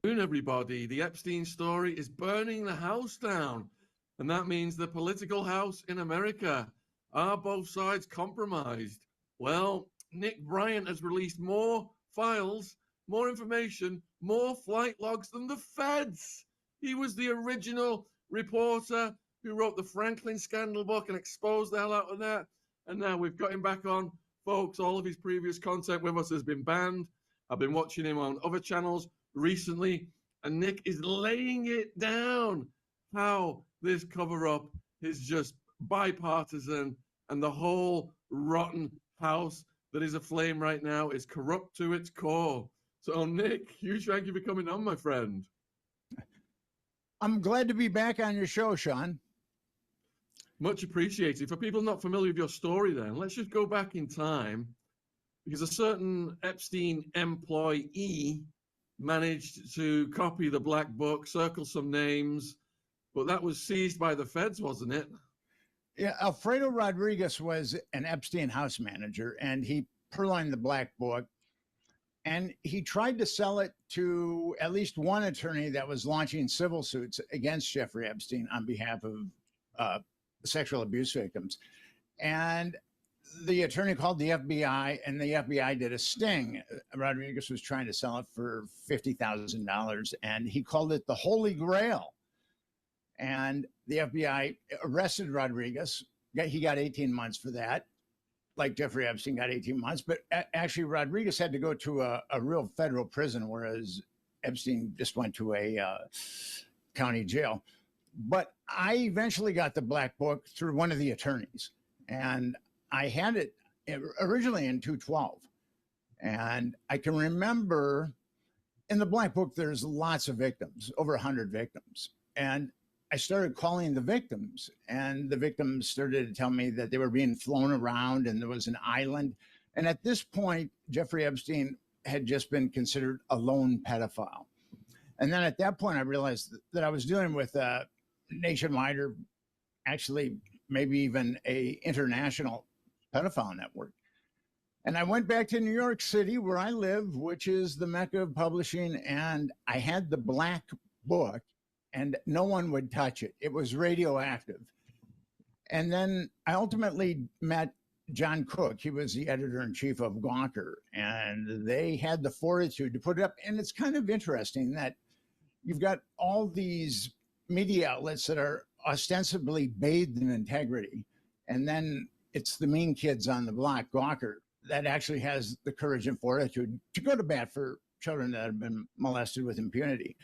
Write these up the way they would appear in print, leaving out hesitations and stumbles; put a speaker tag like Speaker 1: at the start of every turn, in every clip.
Speaker 1: Noon, everybody. The Epstein story is burning the house down. And that means the political house in America. Are both sides compromised? Well, Nick Bryant has released more files, more information, more flight logs than the feds. He was the original reporter who wrote the Franklin scandal book and exposed the hell out of that. And now we've got him back on. Folks, all of his previous content with us has been banned. I've been watching him on other channels recently, and Nick is laying it down how this cover-up is just bipartisan, and the whole rotten house that is aflame right now is corrupt to its core. So, Nick, huge thank you for coming on, my friend.
Speaker 2: I'm glad to be back on your show, Sean.
Speaker 1: Much appreciated. For people not familiar with your story, then, let's just go back in time, because a certain Epstein employee managed to copy the black book, circle some names, but that was seized by the feds, wasn't it?
Speaker 2: Yeah, Alfredo Rodriguez was an Epstein house manager, and he purloined the black book, and he tried to sell it to at least one attorney that was launching civil suits against Jeffrey Epstein on behalf of sexual abuse victims. And the attorney called the FBI, and the FBI did a sting. Rodriguez was trying to sell it for $50,000, and he called it the Holy Grail. And the FBI arrested Rodriguez. He got 18 months for that, like Jeffrey Epstein got 18 months. But actually, Rodriguez had to go to a real federal prison, whereas Epstein just went to a county jail. But I eventually got the black book through one of the attorneys, and I had it originally in 212. And I can remember in the black book, there's lots of victims, over 100 victims. And I started calling the victims, and the victims started to tell me that they were being flown around and there was an island. And at this point, Jeffrey Epstein had just been considered a lone pedophile. And then at that point, I realized that I was dealing with a nationwide, or actually maybe even a international pedophile network. And I went back to New York City, where I live, which is the mecca of publishing, and I had the black book, and no one would touch it. It was radioactive. And then I ultimately met John Cook. He was the editor-in-chief of Gawker, and they had the fortitude to put it up. And it's kind of interesting that you've got all these media outlets that are ostensibly bathed in integrity, and then it's the mean kids on the block, Gawker, that actually has the courage and fortitude to go to bat for children that have been molested with impunity.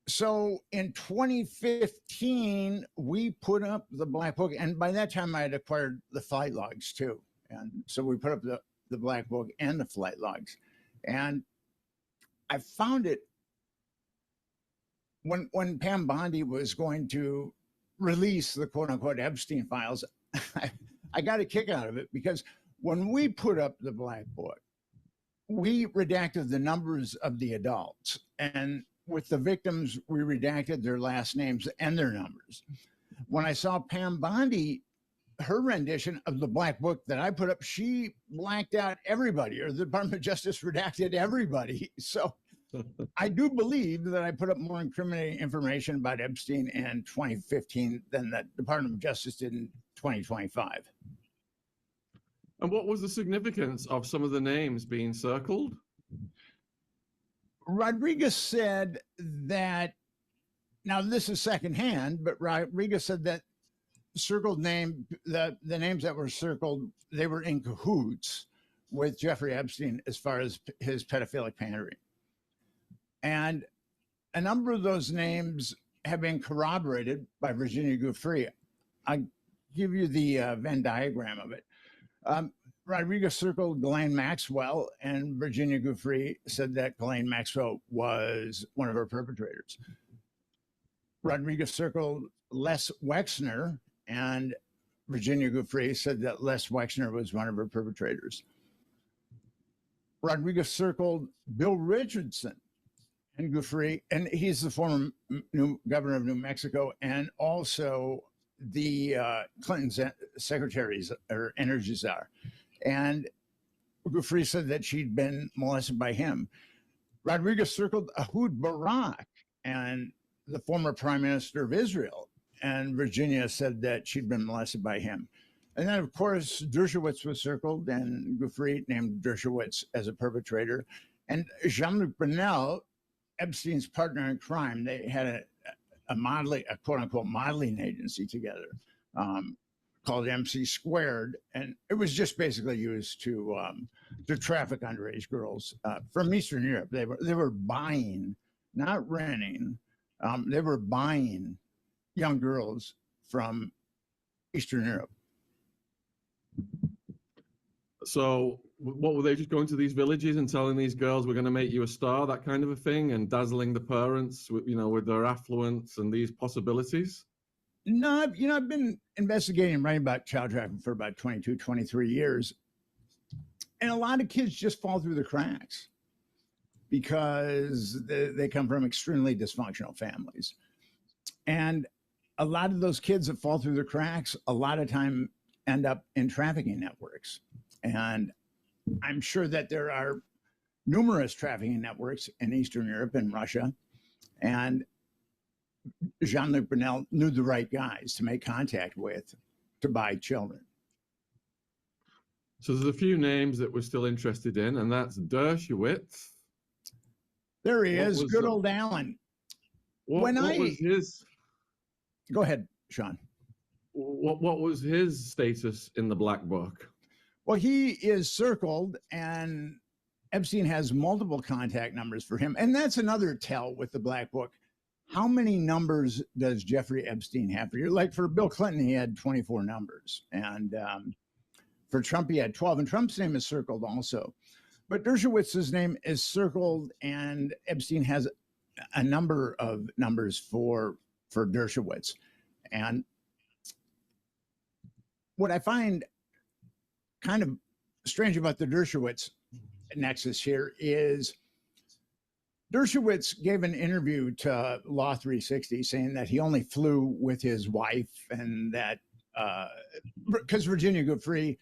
Speaker 2: So in 2015, we put up the black book, and by that time I had acquired the flight logs too. And so we put up the black book and the flight logs. And I found it when Pam Bondi was going to release the quote unquote Epstein files, I got a kick out of it, because when we put up the black book, we redacted the numbers of the adults, and with the victims, we redacted their last names and their numbers. When I saw Pam Bondi, her rendition of the black book that I put up, she blacked out everybody, or the Department of Justice redacted everybody. So I do believe that I put up more incriminating information about Epstein in 2015 than the Department of Justice did in 2025.
Speaker 1: And what was the significance of some of the names being circled?
Speaker 2: Rodriguez said that, now this is secondhand, but Rodriguez said that circled name, the names that were circled, they were in cahoots with Jeffrey Epstein as far as his pedophilic pandering. And a number of those names have been corroborated by Virginia Giuffre. I'll give you the Venn diagram of it. Rodriguez circled Ghislaine Maxwell, and Virginia Giuffre said that Ghislaine Maxwell was one of her perpetrators. Rodriguez circled Les Wexner, and Virginia Giuffre said that Les Wexner was one of her perpetrators. Rodriguez circled Bill Richardson, and Giuffre, and he's the former governor of New Mexico, and also the Clinton's secretaries or energy czar. And Giuffre said that she'd been molested by him. Rodriguez circled Ehud Barak and the former prime minister of Israel. And Virginia said that she'd been molested by him. And then, of course, Dershowitz was circled, and Gouffry named Dershowitz as a perpetrator. And Jean-Luc Brunel, Epstein's partner in crime, they had a quote-unquote modeling agency together called MC Squared, and it was just basically used to traffic underage girls from Eastern Europe. They were buying, not renting. They were buying young girls from Eastern Europe.
Speaker 1: So what were they just going to these villages and telling these girls, we're going to make you a star, that kind of a thing, and dazzling the parents with, with their affluence and these possibilities?
Speaker 2: No, I've been investigating and writing about child trafficking for about 22, 23 years. And a lot of kids just fall through the cracks because they come from extremely dysfunctional families. And a lot of those kids that fall through the cracks, a lot of time end up in trafficking networks. And I'm sure that there are numerous trafficking networks in Eastern Europe and Russia. And Jean-Luc Brunel knew the right guys to make contact with to buy children.
Speaker 1: So there's a few names that we're still interested in, and that's Dershowitz.
Speaker 2: There he is, good old Alan.
Speaker 1: What was his?
Speaker 2: Go ahead, Sean.
Speaker 1: What was his status in the black book?
Speaker 2: Well, he is circled, and Epstein has multiple contact numbers for him. And that's another tell with the black book. How many numbers does Jeffrey Epstein have for you? Like for Bill Clinton, he had 24 numbers. And for Trump, he had 12. And Trump's name is circled also. But Dershowitz's name is circled, and Epstein has a number of numbers for Dershowitz. And what I find kind of strange about the Dershowitz nexus here is Dershowitz gave an interview to Law 360 saying that he only flew with his wife, and that because Virginia Gouffry,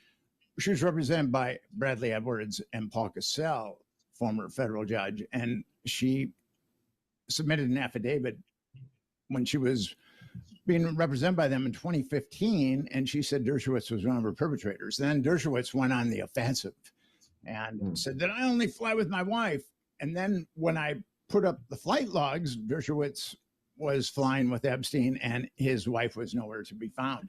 Speaker 2: she was represented by Bradley Edwards and Paul Cassell, former federal judge, and she submitted an affidavit when she was being represented by them in 2015, and she said Dershowitz was one of her perpetrators. Then Dershowitz went on the offensive and said that I only fly with my wife. And then when I put up the flight logs, Dershowitz was flying with Epstein and his wife was nowhere to be found.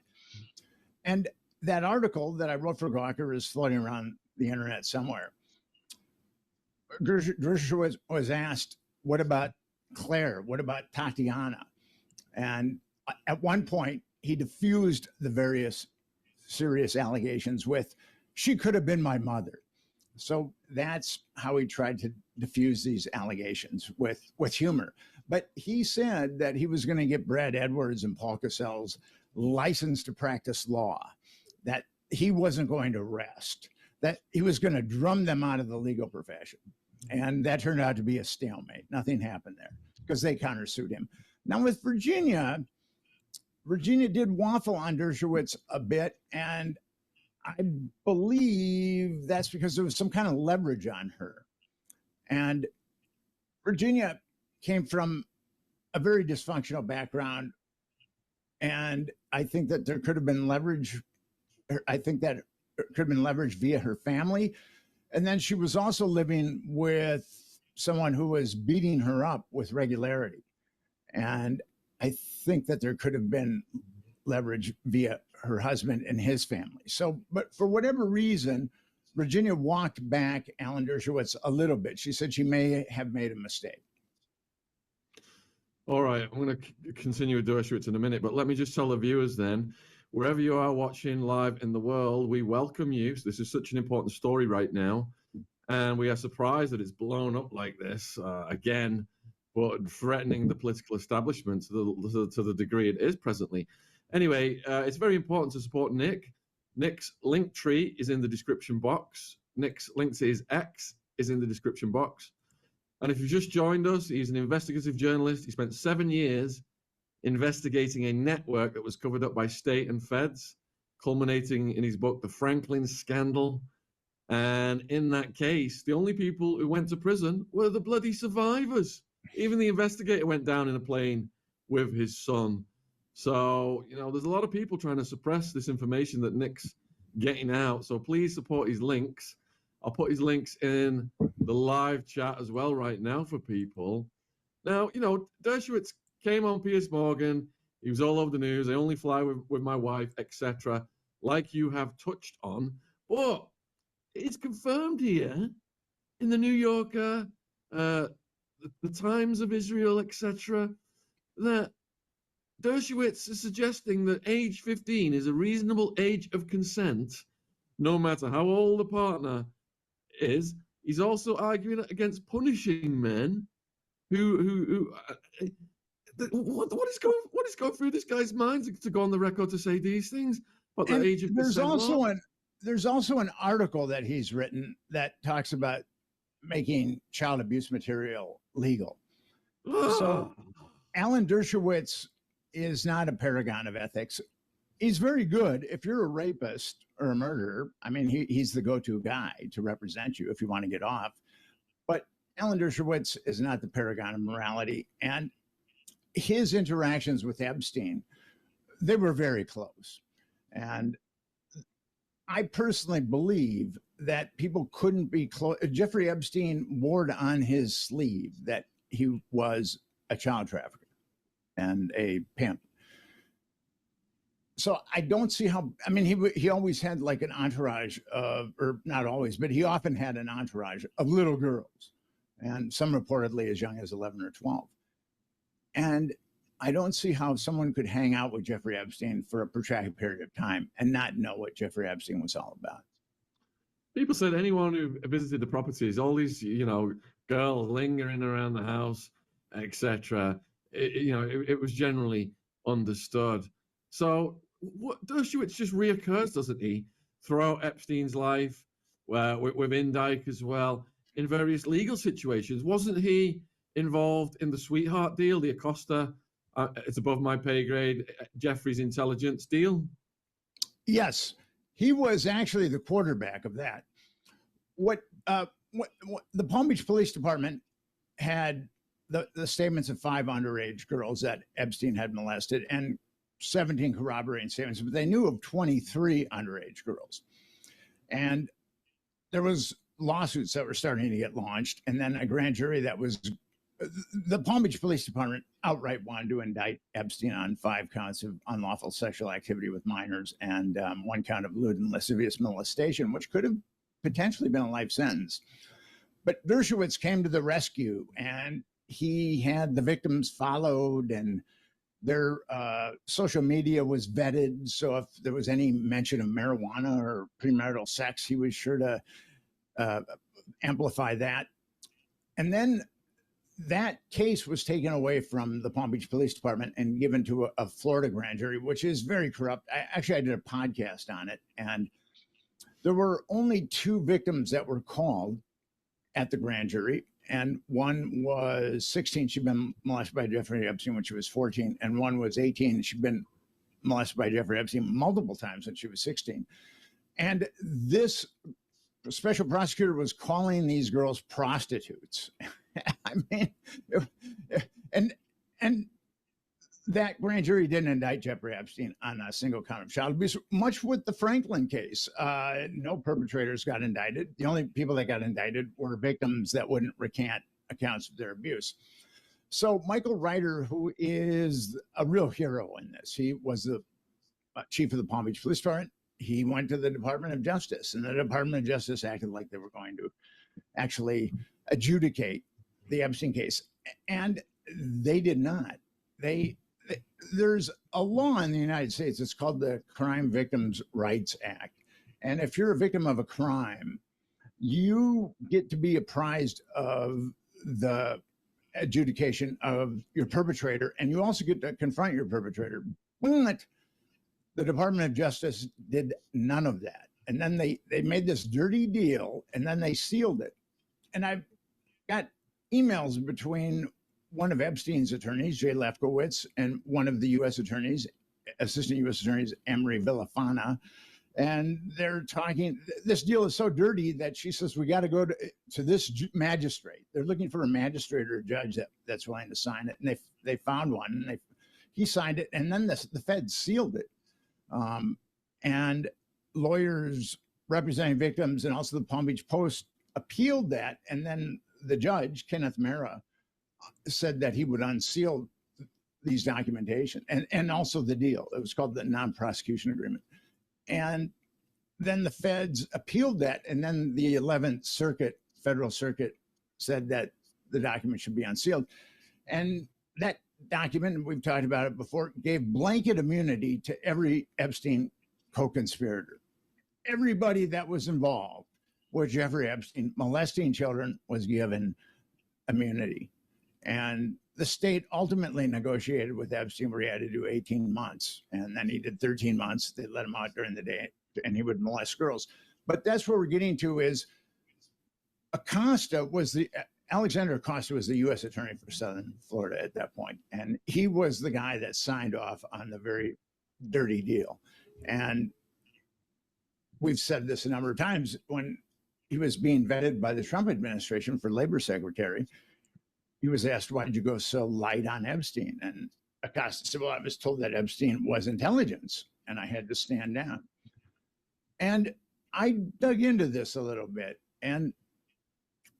Speaker 2: And that article that I wrote for Gawker is floating around the internet somewhere. Dershowitz was asked, what about Claire? What about Tatiana? And at one point, he diffused the various serious allegations with, she could have been my mother. So that's how he tried to diffuse these allegations with humor. But he said that he was going to get Brad Edwards and Paul Cassell's license to practice law, that he wasn't going to rest, that he was going to drum them out of the legal profession. And that turned out to be a stalemate. Nothing happened there because they countersued him. Now with Virginia did waffle on Dershowitz a bit, and I believe that's because there was some kind of leverage on her. And Virginia came from a very dysfunctional background, and I think that there could have been leverage. I think that it could have been leveraged via her family. And then she was also living with someone who was beating her up with regularity. And I think that there could have been leverage via her husband and his family. So, but for whatever reason, Virginia walked back Alan Dershowitz a little bit. She said she may have made a mistake.
Speaker 1: All right, I'm going to continue with Dershowitz in a minute, but let me just tell the viewers then, wherever you are watching live in the world, we welcome you. So this is such an important story right now, and we are surprised that it's blown up like this again, but threatening the political establishment to the degree it is presently. Anyway, it's very important to support Nick. Nick's link tree is in the description box. Nick's link to his X is in the description box. And if you've just joined us, he's an investigative journalist. He spent 7 years investigating a network that was covered up by state and feds, culminating in his book, The Franklin Scandal. And in that case, the only people who went to prison were the bloody survivors. Even the investigator went down in a plane with his son. So, there's a lot of people trying to suppress this information that Nick's getting out. So please support his links. I'll put his links in the live chat as well right now for people. Now, Dershowitz came on Piers Morgan. He was all over the news. I only fly with my wife, etc., like you have touched on. But it's confirmed here in the New Yorker, the Times of Israel, etc., that Dershowitz is suggesting that age 15 is a reasonable age of consent, no matter how old the partner is. He's also arguing against punishing men who what is going through this guy's mind to go on the record to say these things about the age of consent?
Speaker 2: There's also an article that he's written that talks about making child abuse material legal. So Alan Dershowitz is not a paragon of ethics. He's very good. If you're a rapist or a murderer, I mean, he's the go-to guy to represent you if you want to get off. But Alan Dershowitz is not the paragon of morality. And his interactions with Epstein, they were very close. And I personally believe that people couldn't be close. Jeffrey Epstein wore on his sleeve that he was a child trafficker and a pimp. So I don't see how, I mean, he always had like an entourage of, or not always, but he often had an entourage of little girls, and some reportedly as young as 11 or 12. And I don't see how someone could hang out with Jeffrey Epstein for a protracted period of time and not know what Jeffrey Epstein was all about.
Speaker 1: People said anyone who visited the properties, all these, girls lingering around the house, etc. It was generally understood. So what Dershowitz just reoccurs, doesn't he, throughout Epstein's life, with Indike as well, in various legal situations? Wasn't he involved in the sweetheart deal, the Acosta, it's above my pay grade, Jeffrey's intelligence deal?
Speaker 2: Yes, he was actually the quarterback of that. What the Palm Beach Police Department had the statements of 5 underage girls that Epstein had molested and 17 corroborating statements, but they knew of 23 underage girls. And there was lawsuits that were starting to get launched, and then a grand jury that was, the Palm Beach Police Department outright wanted to indict Epstein on 5 counts of unlawful sexual activity with minors and 1 count of lewd and lascivious molestation, which could have potentially been a life sentence. But Dershowitz came to the rescue, and he had the victims followed, and their social media was vetted. So if there was any mention of marijuana or premarital sex, he was sure to amplify that. And then that case was taken away from the Palm Beach Police Department and given to a Florida grand jury, which is very corrupt. I did a podcast on it, and there were only 2 victims that were called at the grand jury. And one was 16. She'd been molested by Jeffrey Epstein when she was 14. And one was 18. She'd been molested by Jeffrey Epstein multiple times when she was 16. And this special prosecutor was calling these girls prostitutes. I mean, and that grand jury didn't indict Jeffrey Epstein on a single count of child abuse, much with the Franklin case. No perpetrators got indicted. The only people that got indicted were victims that wouldn't recant accounts of their abuse. So Michael Ryder, who is a real hero in this, he was the chief of the Palm Beach Police Department. He went to the Department of Justice, and the Department of Justice acted like they were going to actually adjudicate the Epstein case. And they did not. There's a law in the United States. It's called the Crime Victims' Rights Act. And if you're a victim of a crime, you get to be apprised of the adjudication of your perpetrator, and you also get to confront your perpetrator. But the Department of Justice did none of that. And then they made this dirty deal, and then they sealed it. And I've got emails between one of Epstein's attorneys, Jay Lefkowitz, and one of the U.S. attorneys, assistant U.S. attorneys, Emery Villafana. And they're talking, this deal is so dirty that she says, we got to go to this magistrate. They're looking for a magistrate or a judge that's willing to sign it. And they found one, and he signed it. And then the Fed sealed it. And lawyers representing victims and also the Palm Beach Post appealed that. And then the judge, Kenneth Mara, said that he would unseal these documentation and also the deal. It was called the non-prosecution agreement. And then the feds appealed that. And then the 11th Circuit, Federal Circuit, said that the document should be unsealed. And that document, and we've talked about it before, gave blanket immunity to every Epstein co-conspirator. Everybody that was involved with Jeffrey Epstein molesting children was given immunity. And the state ultimately negotiated with Epstein where he had to do 18 months. And then he did 13 months. They let him out during the day and he would molest girls. But that's where we're getting to is Alexander Acosta was the U.S. attorney for Southern Florida at that point. And he was the guy that signed off on the very dirty deal. And we've said this a number of times. When he was being vetted by the Trump administration for labor secretary, he was asked, why did you go so light on Epstein? And Acosta said, well, I was told that Epstein was intelligence and I had to stand down. And I dug into this a little bit. And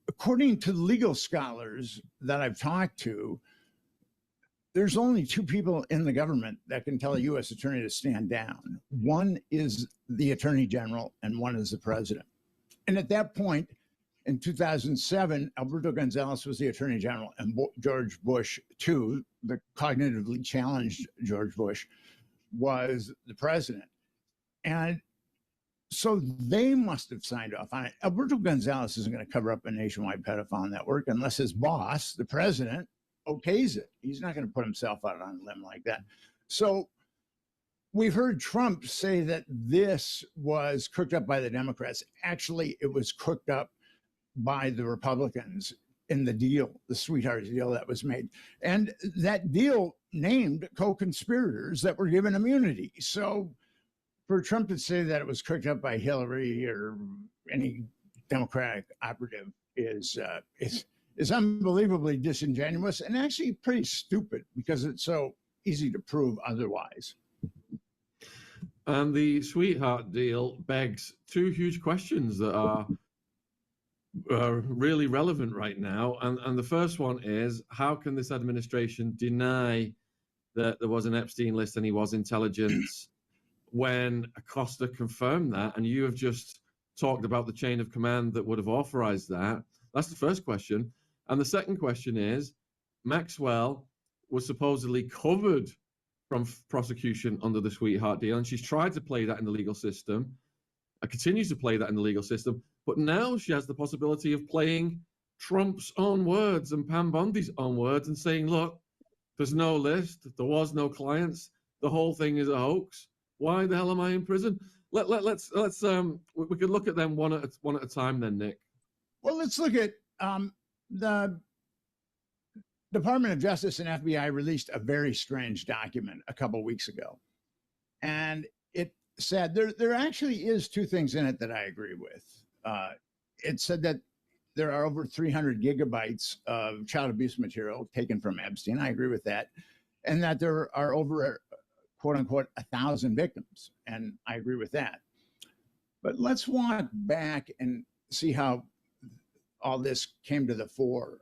Speaker 2: according to legal scholars that I've talked to, there's only two people in the government that can tell a U.S. attorney to stand down. One is the attorney general and one is the president. And at that point, in 2007, Alberto Gonzales was the attorney general and George Bush II, the cognitively challenged George Bush, was the president. And so they must have signed off on it. Alberto Gonzales isn't going to cover up a nationwide pedophile network unless his boss, the president, okays it. He's not going to put himself out on a limb like that. So we've heard Trump say that this was cooked up by the Democrats. Actually, it was cooked up by the Republicans in the deal, the sweetheart deal that was made. And that deal named co-conspirators that were given immunity. So for Trump to say that it was cooked up by Hillary or any Democratic operative is unbelievably disingenuous and actually pretty stupid because it's so easy to prove otherwise.
Speaker 1: And the sweetheart deal begs two huge questions that are really relevant right now. And the first one is, how can this administration deny that there was an Epstein list and he was intelligence when Acosta confirmed that? And you have just talked about the chain of command that would have authorized that. That's the first question. And the second question is, Maxwell was supposedly covered from prosecution under the sweetheart deal, and she's tried to play that in the legal system, continues to play that in the legal system, but now she has the possibility of playing Trump's own words and Pam Bondi's own words and saying, look, there's no list, there was no clients, the whole thing is a hoax. Why the hell am I in prison? Let's we could look at them one at a time then, Nick.
Speaker 2: Well, let's look at the Department of Justice and FBI released a very strange document a couple of weeks ago. And it said there actually is two things in it that I agree with. It said that there are over 300 gigabytes of child abuse material taken from Epstein. I agree with that. And that there are over, quote unquote, 1,000 victims. And I agree with that. But let's walk back and see how all this came to the fore.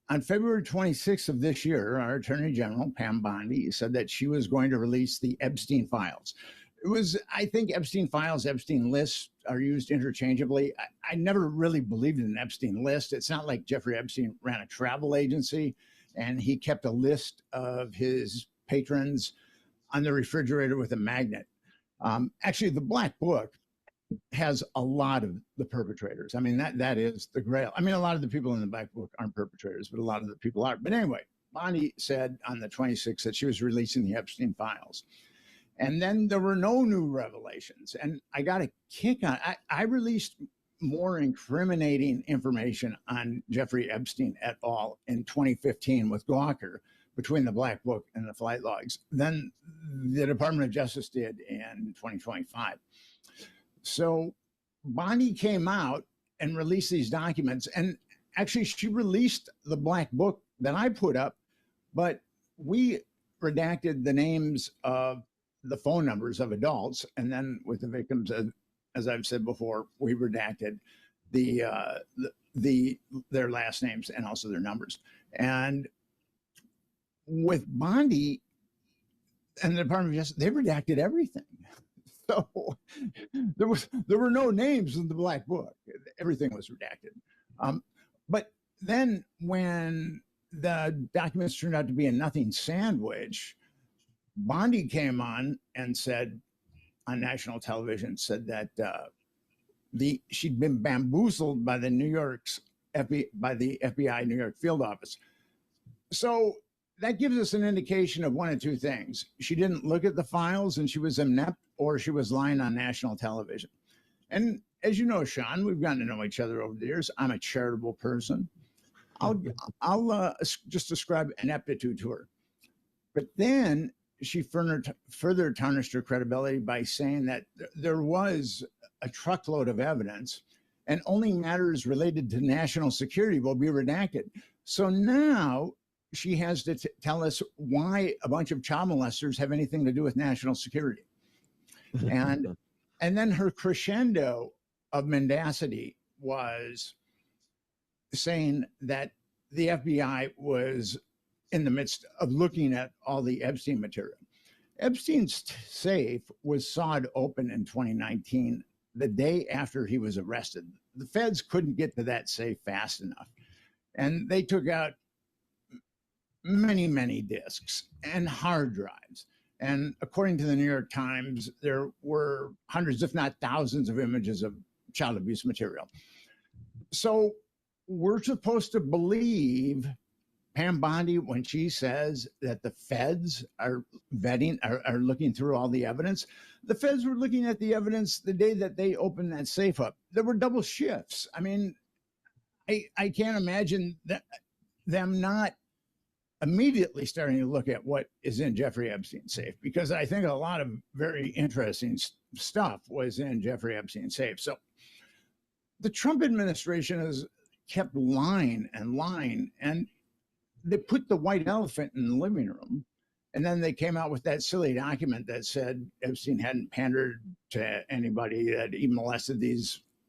Speaker 2: On February 26th of this year, our Attorney General, Pam Bondi, said that she was going to release the Epstein files. It was, I think Epstein files, Epstein lists are used interchangeably. I never really believed in an Epstein list. It's not like Jeffrey Epstein ran a travel agency and he kept a list of his patrons on the refrigerator with a magnet. Actually, the Black Book has a lot of the perpetrators. I mean, that is the grail. I mean, a lot of the people in the Black Book aren't perpetrators, but a lot of the people are. But anyway, Bondi said on the 26th that she was releasing the Epstein files. And then there were no new revelations. And I got a kick on it. I released more incriminating information on Jeffrey Epstein et al. In 2015 with Gawker. between the Black Book and the flight logs than the Department of Justice did in 2025. So Bondi came out and released these documents, and actually she released the Black Book that I put up, but we redacted the names of the phone numbers of adults, and then with the victims, as I've said before, we redacted their last names and also their numbers. And with Bondi and the Department of Justice, they redacted everything. So there were no names in the Black Book. Everything was redacted. But then when the documents turned out to be a nothing sandwich, Bondi came on and said on national television, said that she'd been bamboozled by the FBI New York field office. So that gives us an indication of one of two things. She didn't look at the files and she was inept, or she was lying on national television. And as you know, Sean, we've gotten to know each other over the years. I'm a charitable person. I'll just describe ineptitude to her. But then she further tarnished her credibility by saying that there was a truckload of evidence and only matters related to national security will be redacted. So now she has to tell us why a bunch of child molesters have anything to do with national security. And then her crescendo of mendacity was saying that the FBI was in the midst of looking at all the Epstein material. Epstein's safe was sawed open in 2019, the day after he was arrested. The feds couldn't get to that safe fast enough. And they took out many, many disks and hard drives. And according to the New York Times, there were hundreds, if not thousands, of images of child abuse material. So we're supposed to believe Pam Bondi when she says that the feds are vetting, are looking through all the evidence. The feds were looking at the evidence the day that they opened that safe up. There were double shifts. I mean, I can't imagine them not immediately starting to look at what is in Jeffrey Epstein's safe, because I think a lot of very interesting stuff was in Jeffrey Epstein's safe. So the Trump administration has kept lying and lying, and they put the white elephant in the living room, and then they came out with that silly document that said Epstein hadn't pandered to anybody, that he molested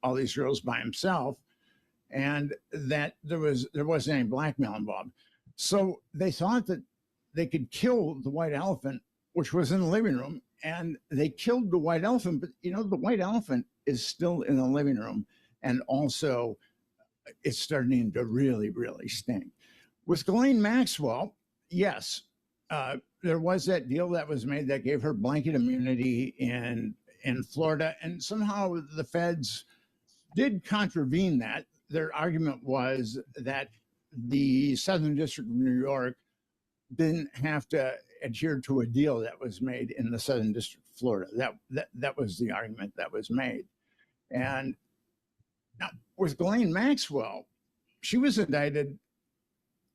Speaker 2: all these girls by himself, and that there wasn't any blackmail involved. So they thought that they could kill the white elephant, which was in the living room, and they killed the white elephant. But you know, the white elephant is still in the living room, and also it's starting to really, really stink. With Ghislaine Maxwell, yes, there was that deal that was made that gave her blanket immunity in Florida, and somehow the feds did contravene that. Their argument was that the Southern District of New York didn't have to adhere to a deal that was made in the Southern District of Florida. That was the argument that was made. And now with Ghislaine Maxwell, she was indicted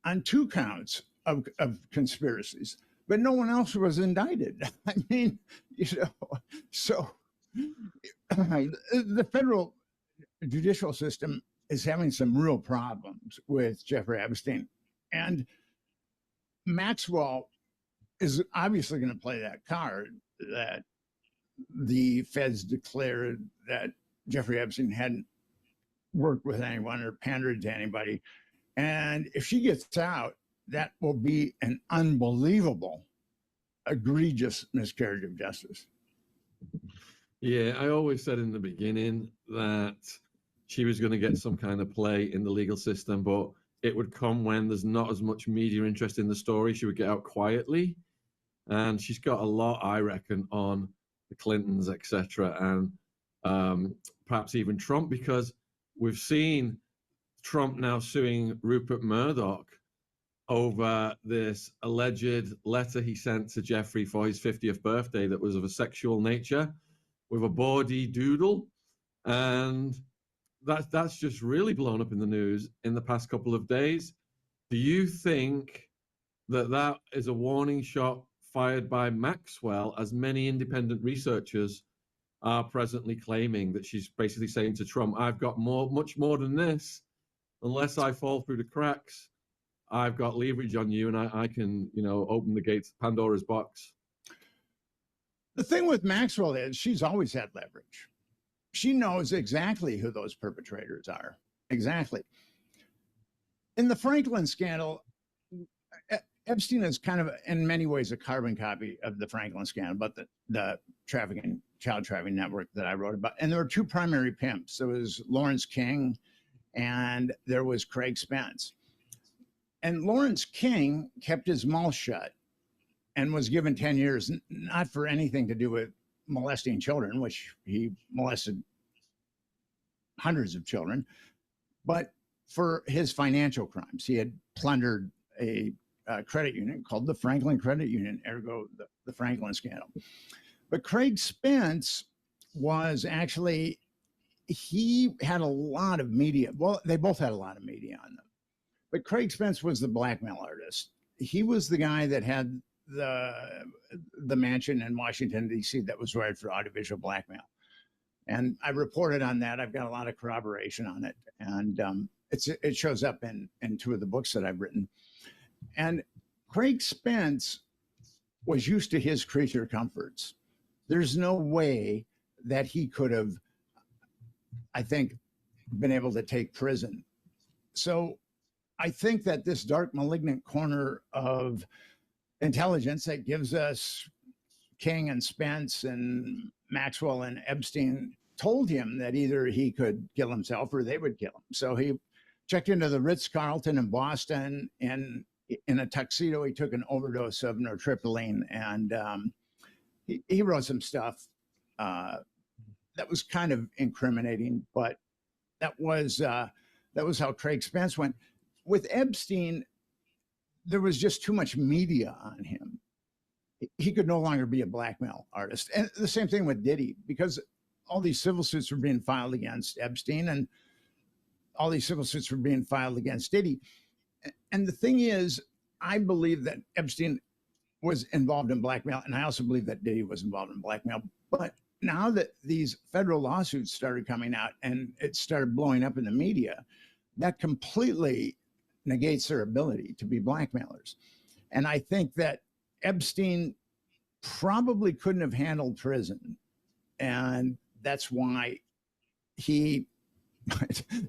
Speaker 2: on 2 counts of conspiracies, but no one else was indicted. I mean, you know, so the federal judicial system is having some real problems with Jeffrey Epstein. And Maxwell is obviously going to play that card that the feds declared that Jeffrey Epstein hadn't worked with anyone or pandered to anybody. And if she gets out, that will be an unbelievable, egregious miscarriage of justice.
Speaker 1: Yeah, I always said in the beginning that she was going to get some kind of play in the legal system, but it would come when there's not as much media interest in the story. She would get out quietly. And she's got a lot, I reckon, on the Clintons, etc., and perhaps even Trump, because we've seen Trump now suing Rupert Murdoch over this alleged letter he sent to Jeffrey for his 50th birthday that was of a sexual nature with a bawdy doodle. And that's just really blown up in the news in the past couple of days. Do you think that is a warning shot fired by Maxwell, as many independent researchers are presently claiming, that she's basically saying to Trump, I've got much more than this. Unless I fall through the cracks, I've got leverage on you, and I can, open the gates of Pandora's box.
Speaker 2: The thing with Maxwell is she's always had leverage. She knows exactly who those perpetrators are. Exactly. In the Franklin scandal, Epstein is kind of, in many ways, a carbon copy of the Franklin scandal, but the child trafficking network that I wrote about. And there were two primary pimps. There was Lawrence King and there was Craig Spence. And Lawrence King kept his mouth shut and was given 10 years, not for anything to do with molesting children, which he molested hundreds of children, but for his financial crimes. He had plundered a credit union called the Franklin Credit Union, ergo the Franklin scandal. But Craig Spence was actually, he had a lot of media. Well, they both had a lot of media on them. But Craig Spence was the blackmail artist. He was the guy that had the mansion in Washington, D.C. that was rated for audiovisual blackmail. And I reported on that. I've got a lot of corroboration on it. And it shows up in two of the books that I've written. And Craig Spence was used to his creature comforts. There's no way that he could have, I think, been able to take prison. So I think that this dark, malignant corner of intelligence that gives us King and Spence and Maxwell and Epstein told him that either he could kill himself or they would kill him. So he checked into the Ritz-Carlton in Boston, and in a tuxedo, he took an overdose of nortriptyline, and he wrote some stuff that was kind of incriminating, but that was how Craig Spence went. With Epstein, there was just too much media on him. He could no longer be a blackmail artist. And the same thing with Diddy, because all these civil suits were being filed against Epstein and all these civil suits were being filed against Diddy. And the thing is, I believe that Epstein was involved in blackmail, and I also believe that Diddy was involved in blackmail. But now that these federal lawsuits started coming out and it started blowing up in the media, that completely negates their ability to be blackmailers. And I think that Epstein probably couldn't have handled prison. And that's why he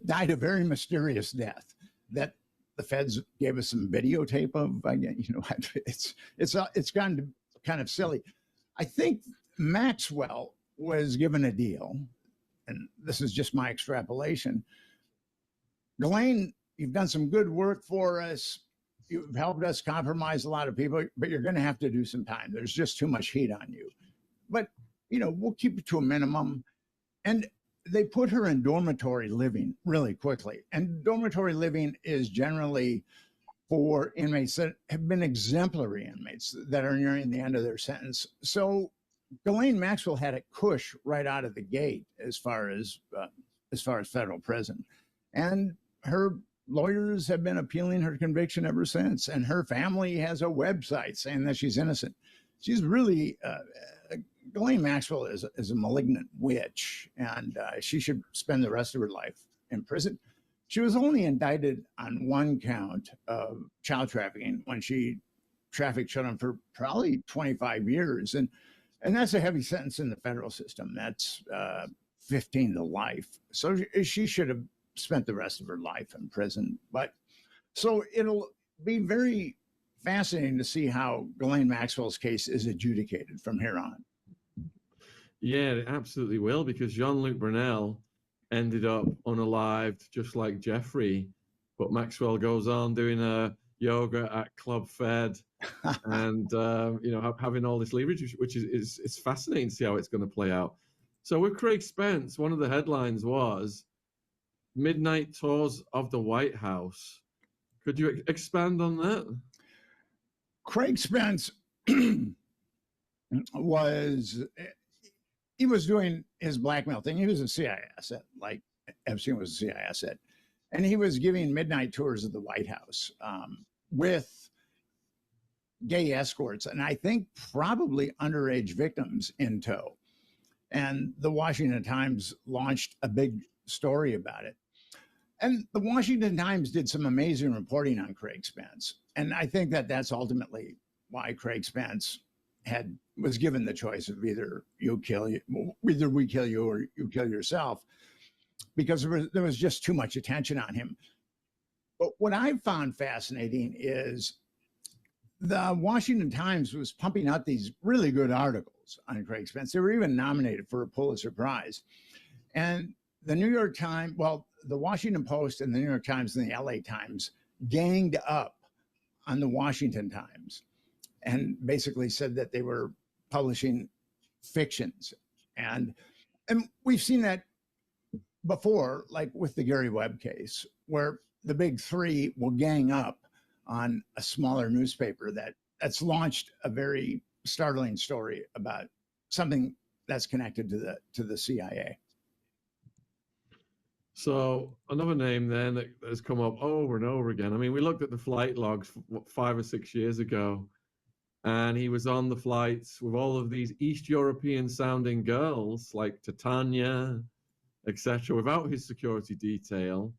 Speaker 2: died a very mysterious death that the feds gave us some videotape of. It's gotten to kind of silly. I think Maxwell was given a deal, and this is just my extrapolation. Ghislaine, you've done some good work for us. You've helped us compromise a lot of people, but you're going to have to do some time. There's just too much heat on you. But, we'll keep it to a minimum. And they put her in dormitory living really quickly. And dormitory living is generally for inmates that have been exemplary inmates that are nearing the end of their sentence. So Ghislaine Maxwell had it cush right out of the gate as far as federal prison. And her lawyers have been appealing her conviction ever since. And her family has a website saying that she's innocent. She's really, Ghislaine Maxwell is a malignant witch, and she should spend the rest of her life in prison. She was only indicted on one count of child trafficking when she trafficked children for probably 25 years. And that's a heavy sentence in the federal system. That's 15 to life. So she should have spent the rest of her life in prison. But so it'll be very fascinating to see how Ghislaine Maxwell's case is adjudicated from here on.
Speaker 1: Yeah, it absolutely will, because Jean-Luc Brunel ended up unalived just like Jeffrey, but Maxwell goes on doing a yoga at Club Fed and having all this leverage, which is fascinating to see how it's going to play out. So with Craig Spence, one of the headlines was Midnight Tours of the White House. Could you expand on that?
Speaker 2: Craig Spence was doing his blackmail thing. He was a CIA asset, like Epstein was a CIA asset. And he was giving midnight tours of the White House with gay escorts, and I think probably underage victims in tow. And the Washington Times launched a big story about it. And the Washington Times did some amazing reporting on Craig Spence. And I think that that's ultimately why Craig Spence was given the choice of either we kill you or you kill yourself, because there was just too much attention on him. But what I found fascinating is the Washington Times was pumping out these really good articles on Craig Spence. They were even nominated for a Pulitzer Prize. And the New York Times, well, the Washington Post and the New York Times and the LA Times ganged up on the Washington Times and basically said that they were publishing fictions. And we've seen that before, like with the Gary Webb case, where the big three will gang up on a smaller newspaper that's launched a very startling story about something that's connected to the CIA.
Speaker 1: So another name then that has come up over and over again. I mean, we looked at the flight logs 5 or 6 years ago, and he was on the flights with all of these East European sounding girls like Titania, etc., without his security detail.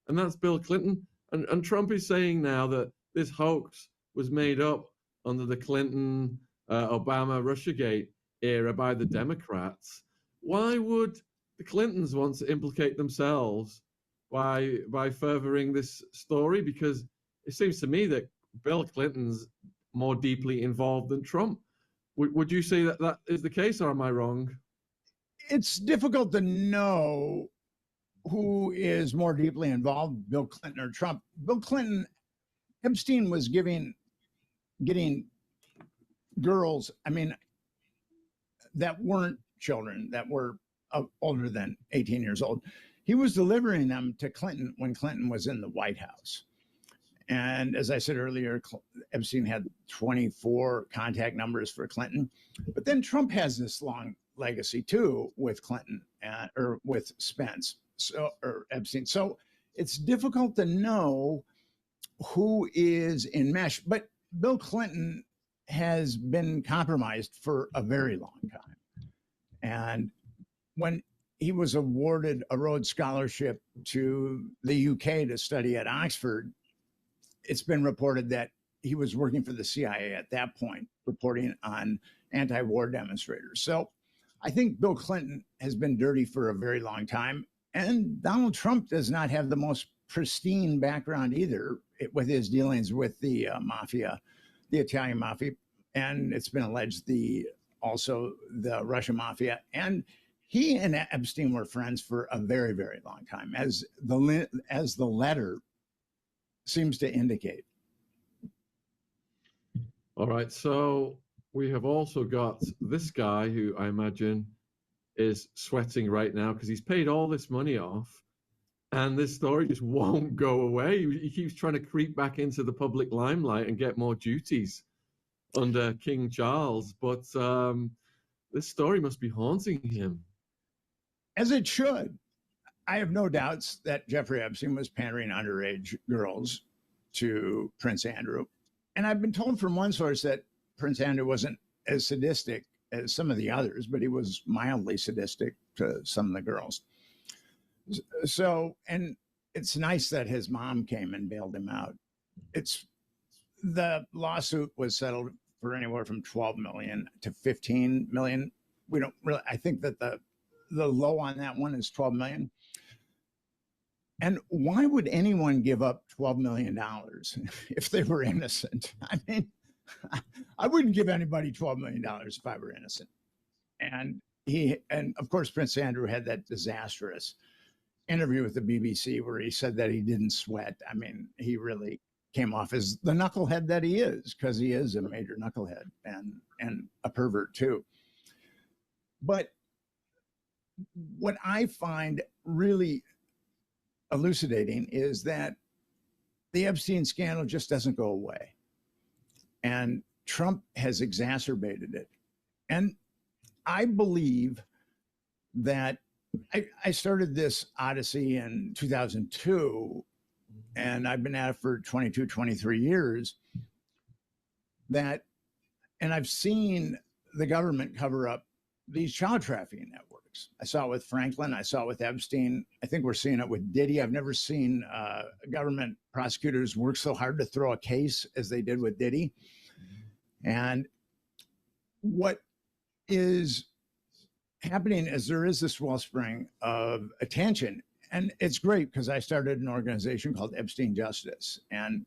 Speaker 1: And that's Bill Clinton. And Trump is saying now that this hoax was made up under the Clinton, Obama, Russiagate era by the Democrats. Why would the Clintons want to implicate themselves by furthering this story? Because it seems to me that Bill Clinton's more deeply involved than Trump. Would you say that that is the case, or am I wrong?
Speaker 2: It's difficult to know who is more deeply involved, Bill Clinton or Trump. Bill Clinton, Epstein was getting girls, I mean, that weren't children, that were older than 18 years old. He was delivering them to Clinton when Clinton was in the White House. And as I said earlier, Epstein had 24 contact numbers for Clinton. But then Trump has this long legacy too with Clinton or with Spence or Epstein. So it's difficult to know who is in mesh. But Bill Clinton has been compromised for a very long time. And when he was awarded a Rhodes Scholarship to the UK to study at Oxford, it's been reported that he was working for the CIA at that point, reporting on anti-war demonstrators. So I think Bill Clinton has been dirty for a very long time. And Donald Trump does not have the most pristine background either with his dealings with the mafia, the Italian mafia. And it's been alleged also the Russian mafia. And he and Epstein were friends for a very, very long time, as the letter seems to indicate.
Speaker 1: All right, so we have also got this guy who I imagine is sweating right now because he's paid all this money off, and this story just won't go away. He keeps trying to creep back into the public limelight and get more duties under King Charles, but this story must be haunting him.
Speaker 2: As it should. I have no doubts that Jeffrey Epstein was pandering underage girls to Prince Andrew. And I've been told from one source that Prince Andrew wasn't as sadistic as some of the others, but he was mildly sadistic to some of the girls. So, and it's nice that his mom came and bailed him out. The lawsuit was settled for anywhere from 12 million to 15 million. We don't really, I think that the low on that one is 12 million. And why would anyone give up $12 million if they were innocent? I mean, I wouldn't give anybody $12 million if I were innocent. And of course, Prince Andrew had that disastrous interview with the BBC where he said that he didn't sweat. I mean, he really came off as the knucklehead that he is, because he is a major knucklehead and a pervert too. But what I find really elucidating is that the Epstein scandal just doesn't go away. And Trump has exacerbated it. And I believe that I started this odyssey in 2002, and I've been at it for 22, 23 years. that, and I've seen the government cover up these child trafficking networks. I saw it with Franklin. I saw it with Epstein. I think we're seeing it with Diddy. I've never seen government prosecutors work so hard to throw a case as they did with Diddy. And what is happening is there is this wellspring of attention. And it's great because I started an organization called Epstein Justice. And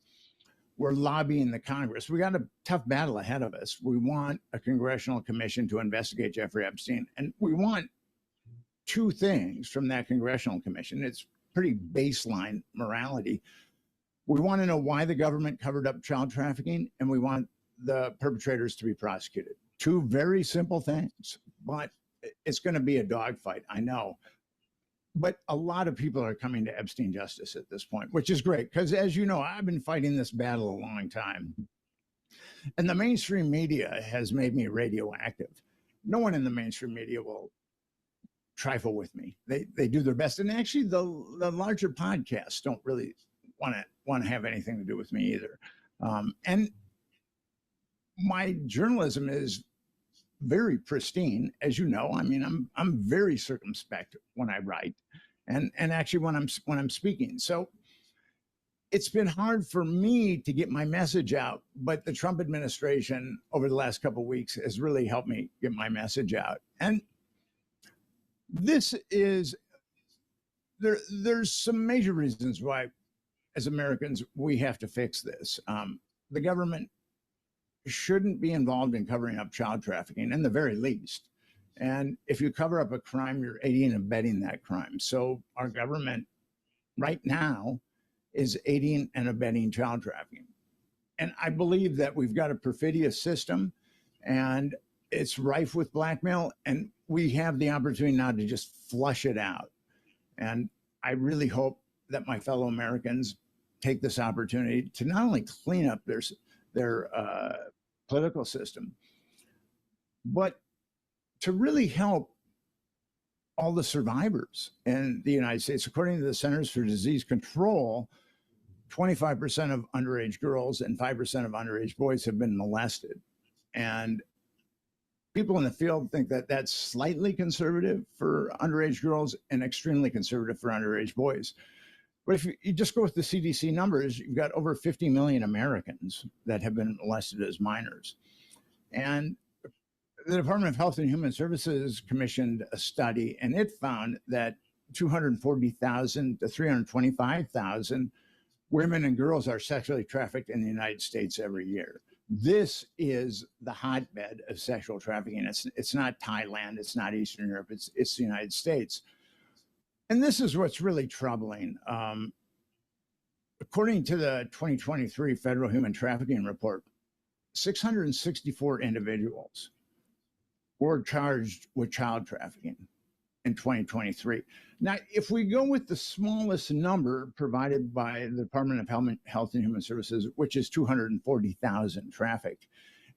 Speaker 2: we're lobbying the Congress. We got a tough battle ahead of us. We want a congressional commission to investigate Jeffrey Epstein. And we want two things from that congressional commission. It's pretty baseline morality. We want to know why the government covered up child trafficking, and we want the perpetrators to be prosecuted. Two very simple things, but it's going to be a dogfight, I know. But a lot of people are coming to Epstein Justice at this point, which is great because, as you know, I've been fighting this battle a long time. And the mainstream media has made me radioactive. No one in the mainstream media will trifle with me. They do their best. And actually, the larger podcasts don't really want to have anything to do with me either. And my journalism is very pristine, as you know. I mean, I'm very circumspect when I write, and actually when I'm speaking. So it's been hard for me to get my message out, but the Trump administration over the last couple of weeks has really helped me get my message out. And this is there's some major reasons why, as Americans, we have to fix this. The government shouldn't be involved in covering up child trafficking, in the very least. And if you cover up a crime, you're aiding and abetting that crime. So our government right now is aiding and abetting child trafficking. And I believe that we've got a perfidious system and it's rife with blackmail, and we have the opportunity now to just flush it out. And I really hope that my fellow Americans take this opportunity to not only clean up their political system, but to really help all the survivors in the United States. According to the Centers for Disease Control, 25% of underage girls and 5% of underage boys have been molested. And people in the field think that that's slightly conservative for underage girls and extremely conservative for underage boys. But if you just go with the CDC numbers, you've got over 50 million Americans that have been molested as minors. And the Department of Health and Human Services commissioned a study, and it found that 240,000 to 325,000 women and girls are sexually trafficked in the United States every year. This is the hotbed of sexual trafficking. It's not Thailand, it's not Eastern Europe, it's the United States. And this is what's really troubling. According to the 2023 Federal Human Trafficking Report, 664 individuals were charged with child trafficking in 2023. Now, if we go with the smallest number provided by the Department of Health and Human Services, which is 240,000 trafficked,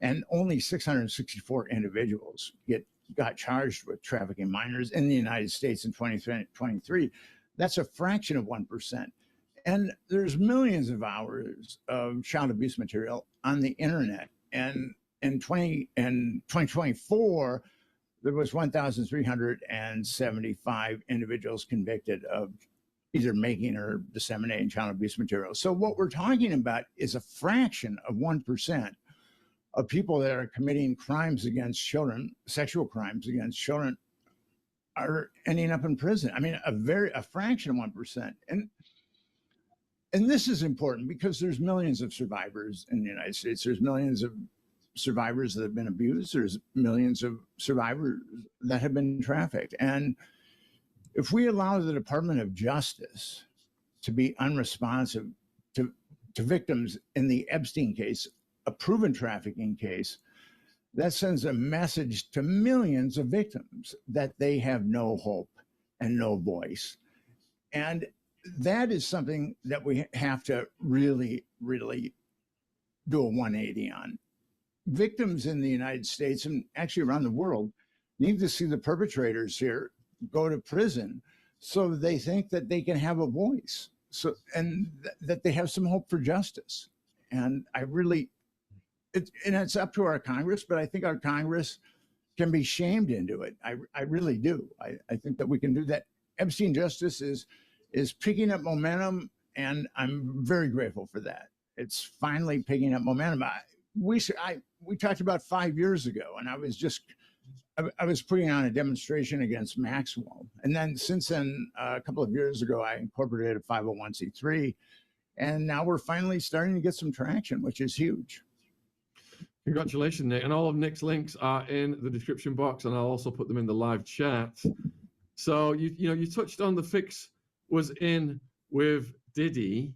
Speaker 2: and only 664 individuals got charged with trafficking minors in the United States in 2023, that's a fraction of 1%. And there's millions of hours of child abuse material on the internet. And in 2024, there was 1,375 individuals convicted of either making or disseminating child abuse material. So what we're talking about is a fraction of 1% of people that are committing crimes against children, sexual crimes against children, are ending up in prison. I mean, a fraction of 1%. And this is important because there's millions of survivors in the United States. There's millions of survivors that have been abused. There's millions of survivors that have been trafficked. And if we allow the Department of Justice to be unresponsive to victims in the Epstein case, a proven trafficking case, that sends a message to millions of victims that they have no hope and no voice. And that is something that we have to really, really do a 180 on. Victims in the United States and actually around the world need to see the perpetrators here go to prison so they think that they can have a voice, so and that they have some hope for justice. And I really and it's up to our Congress, but I think our Congress can be shamed into it. I really do. I think that we can do that. Epstein justice is picking up momentum, and I'm very grateful for that. It's finally picking up momentum. We talked about 5 years ago, and I was putting on a demonstration against Maxwell, and then since then, a couple of years ago, I incorporated a 501c3, and now we're finally starting to get some traction, which is huge.
Speaker 1: Congratulations, Nick. And all of Nick's links are in the description box, and I'll also put them in the live chat. So you touched on the fix was in with Diddy,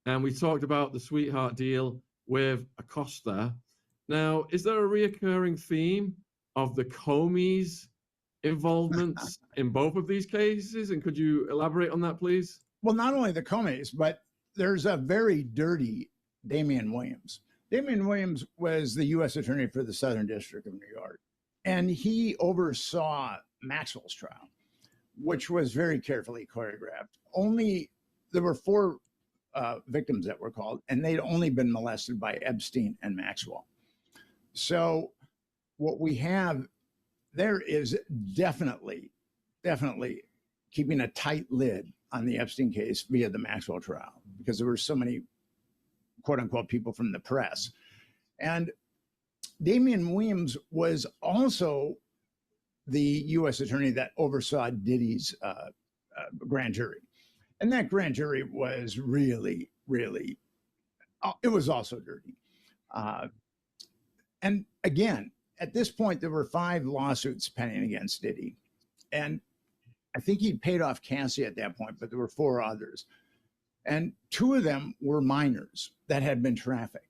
Speaker 1: and we talked about the sweetheart deal with Acosta. Now, is there a reoccurring theme of the Comeys' involvements in both of these cases? And could you elaborate on that, please?
Speaker 2: Well, not only the Comeys, but there's a very dirty Damian Williams. Damian Williams was the U.S. Attorney for the Southern District of New York, and he oversaw Maxwell's trial, which was very carefully choreographed. There were 4 victims that were called, and they'd only been molested by Epstein and Maxwell. So what we have there is definitely keeping a tight lid on the Epstein case via the Maxwell trial, because there were so many quote unquote people from the press. And Damian Williams was also the U.S. attorney that oversaw Diddy's grand jury. And that grand jury was really, it was also dirty. And again, at this point, there were 5 lawsuits pending against Diddy. And I think he'd paid off Cassie at that point, but there were 4 others. And 2 of them were minors that had been trafficked,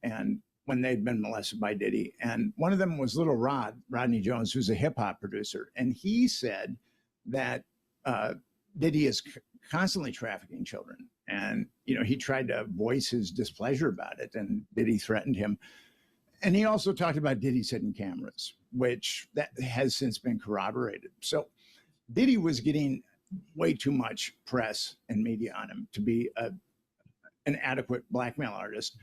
Speaker 2: and when they'd been molested by Diddy. And one of them was little Rodney Jones, who's a hip hop producer. And he said that Diddy is constantly trafficking children. And, he tried to voice his displeasure about it, and Diddy threatened him. And he also talked about Diddy's hidden cameras, which that has since been corroborated. So Diddy was getting way too much press and media on him to be an adequate blackmail artist.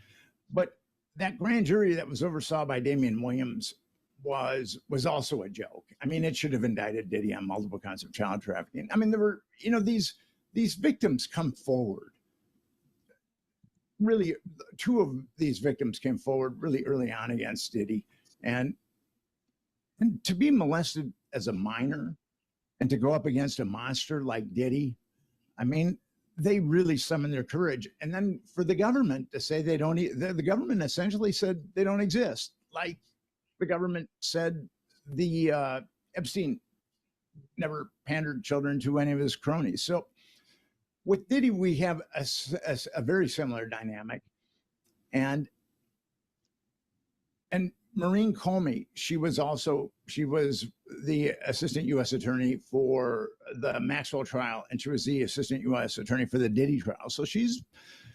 Speaker 2: But that grand jury that was oversaw by Damian Williams was also a joke. I mean, it should have indicted Diddy on multiple counts of child trafficking. I mean, there were, these victims come forward. Really, 2 of these victims came forward really early on against Diddy. And to be molested as a minor and to go up against a monster like Diddy, I mean, they really summoned their courage. And then for the government to say they don't, the government essentially said they don't exist. Like the government said the Epstein never pandered children to any of his cronies. So with Diddy, we have a very similar dynamic. And Maureen Comey, she was the assistant U.S. attorney for the Maxwell trial, and she was the assistant U.S. attorney for the Diddy trial. So she's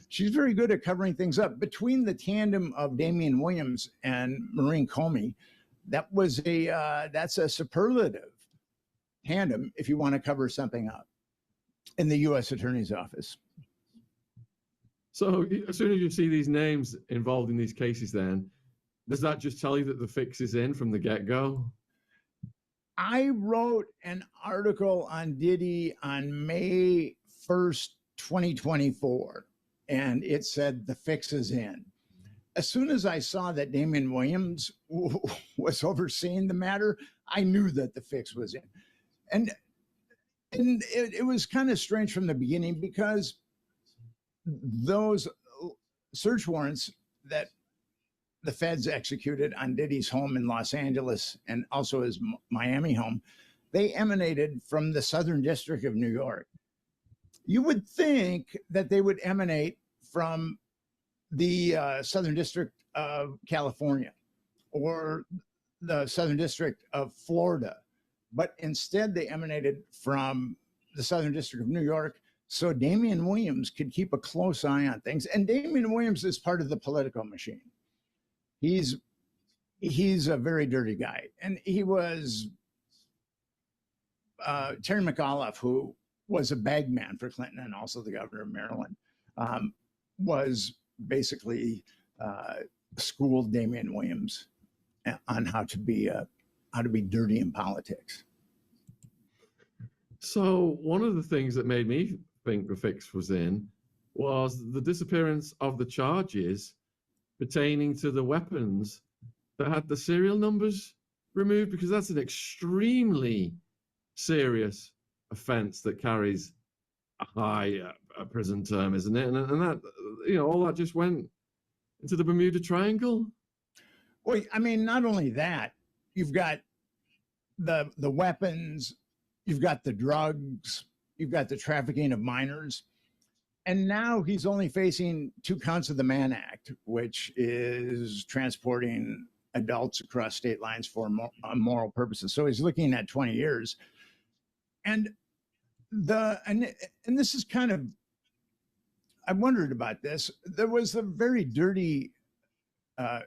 Speaker 2: very good at covering things up. Between the tandem of Damian Williams and Maureen Comey, that's a superlative tandem if you want to cover something up in the U.S. attorney's office.
Speaker 1: So as soon as you see these names involved in these cases, then does that just tell you that the fix is in from the get-go?
Speaker 2: I wrote an article on Diddy on May 1st, 2024, and it said the fix is in. As soon as I saw that Damian Williams was overseeing the matter, I knew that the fix was in. And it was kind of strange from the beginning, because those search warrants that the feds executed on Diddy's home in Los Angeles and also his Miami home, they emanated from the Southern District of New York. You would think that they would emanate from the Southern District of California or the Southern District of Florida, but instead they emanated from the Southern District of New York, so Damian Williams could keep a close eye on things. And Damian Williams is part of the political machine. He's a very dirty guy. And he was Terry McAuliffe, who was a bagman for Clinton and also the governor of Maryland, was basically schooled Damian Williams on how to be dirty in politics.
Speaker 1: So one of the things that made me think the fix was in was the disappearance of the charges pertaining to the weapons that had the serial numbers removed, because that's an extremely serious offense that carries a high prison term, isn't it? And that, all that just went into the Bermuda Triangle.
Speaker 2: Well, I mean, not only that, you've got the weapons, you've got the drugs, you've got the trafficking of minors. And now he's only facing 2 counts of the Mann Act, which is transporting adults across state lines for immoral purposes. So he's looking at 20 years. And this is kind of, I wondered about this. There was a very dirty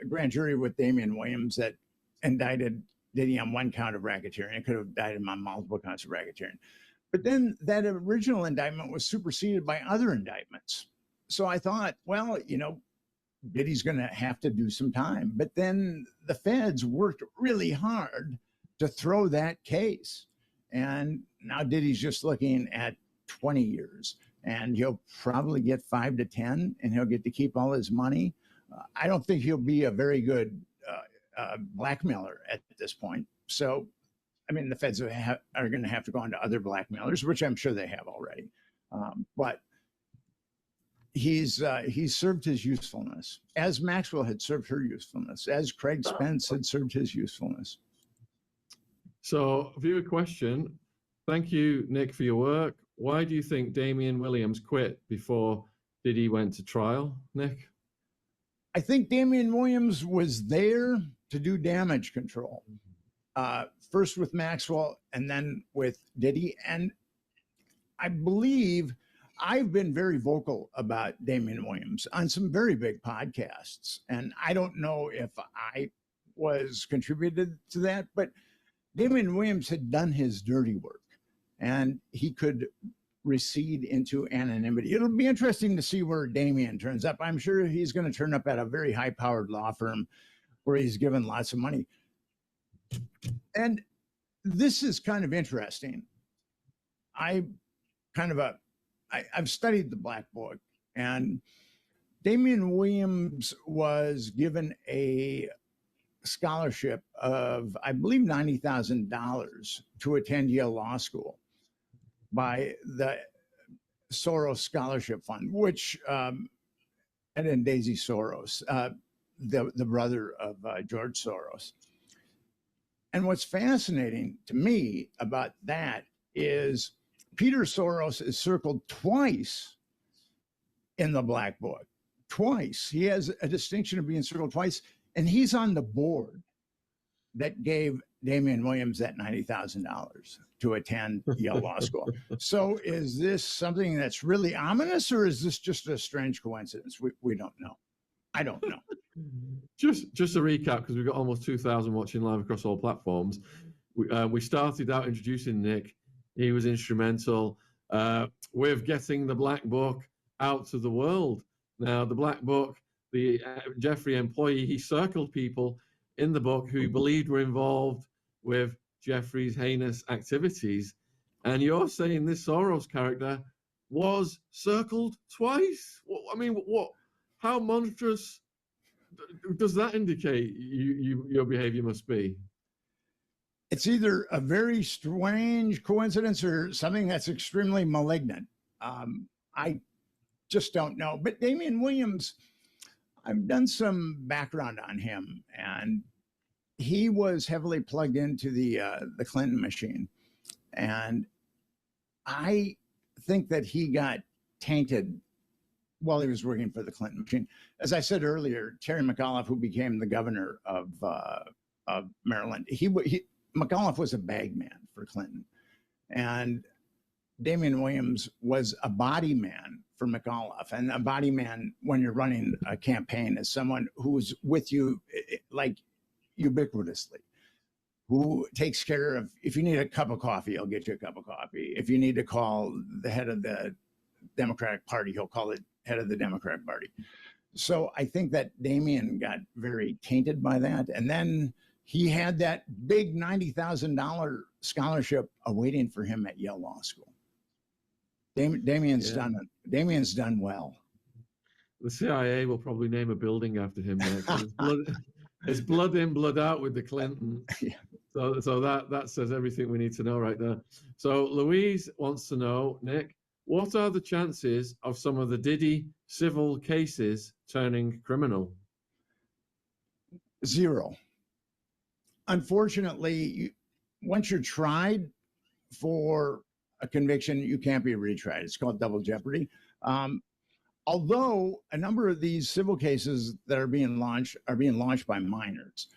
Speaker 2: grand jury with Damian Williams that indicted Diddy on 1 count of racketeering. It could have indicted him on multiple counts of racketeering. But then that original indictment was superseded by other indictments. So I thought, well, Diddy's going to have to do some time. But then the feds worked really hard to throw that case. And now Diddy's just looking at 20 years. And he'll probably get 5 to 10, and he'll get to keep all his money. I don't think he'll be a very good blackmailer at this point. So, I mean, the feds are going to have to go on to other blackmailers, which I'm sure they have already. But he's served his usefulness, as Maxwell had served her usefulness, as Craig Spence had served his usefulness.
Speaker 1: So, viewer question. Thank you, Nick, for your work. Why do you think Damian Williams quit before Diddy went to trial, Nick?
Speaker 2: I think Damian Williams was there to do damage control. First with Maxwell and then with Diddy. And I believe I've been very vocal about Damian Williams on some very big podcasts. And I don't know if I was contributed to that, but Damian Williams had done his dirty work and he could recede into anonymity. It'll be interesting to see where Damian turns up. I'm sure he's going to turn up at a very high-powered law firm where he's given lots of money. And this is kind of interesting. I've studied the Black Book, and Damian Williams was given a scholarship of, I believe, $90,000 to attend Yale Law School by the Soros Scholarship Fund, which and Daisy Soros, the brother of George Soros. And what's fascinating to me about that is Peter Soros is circled twice in the Black Book. Twice. He has a distinction of being circled twice, and he's on the board that gave Damian Williams that $90,000 to attend Yale Law School. So is this something that's really ominous, or is this just a strange coincidence? We don't know. I don't know.
Speaker 1: Just to recap, because we've got almost 2,000 watching live across all platforms. We started out introducing Nick. He was instrumental with getting the Black Book out to the world. Now, the Black Book, the Jeffrey employee, he circled people in the book who he believed were involved with Jeffrey's heinous activities. And you're saying this Soros character was circled twice? I mean, what? How monstrous does that indicate your behavior must be?
Speaker 2: It's either a very strange coincidence or something that's extremely malignant. I just don't know. But Damian Williams, I've done some background on him, and he was heavily plugged into the Clinton machine. And I think that he got tainted while he was working for the Clinton machine. As I said earlier, Terry McAuliffe, who became the governor of Maryland, McAuliffe was a bag man for Clinton. And Damian Williams was a body man for McAuliffe. And a body man, when you're running a campaign, is someone who's with you like ubiquitously, who takes care of, if you need a cup of coffee, he'll get you a cup of coffee. If you need to call the head of the Democratic Party, he'll call it head of the Democratic Party. So I think that Damien got very tainted by that. And then he had that big $90,000 scholarship awaiting for him at Yale Law School. Damien's done well.
Speaker 1: The CIA will probably name a building after him next. It's blood in, blood out with the Clintons.
Speaker 2: Yeah.
Speaker 1: So that says everything we need to know right there. So Louise wants to know, Nick, what are the chances of some of the Diddy civil cases turning criminal?
Speaker 2: 0. Unfortunately, once you're tried for a conviction, you can't be retried. It's called double jeopardy. Although a number of these civil cases that are being launched by minors.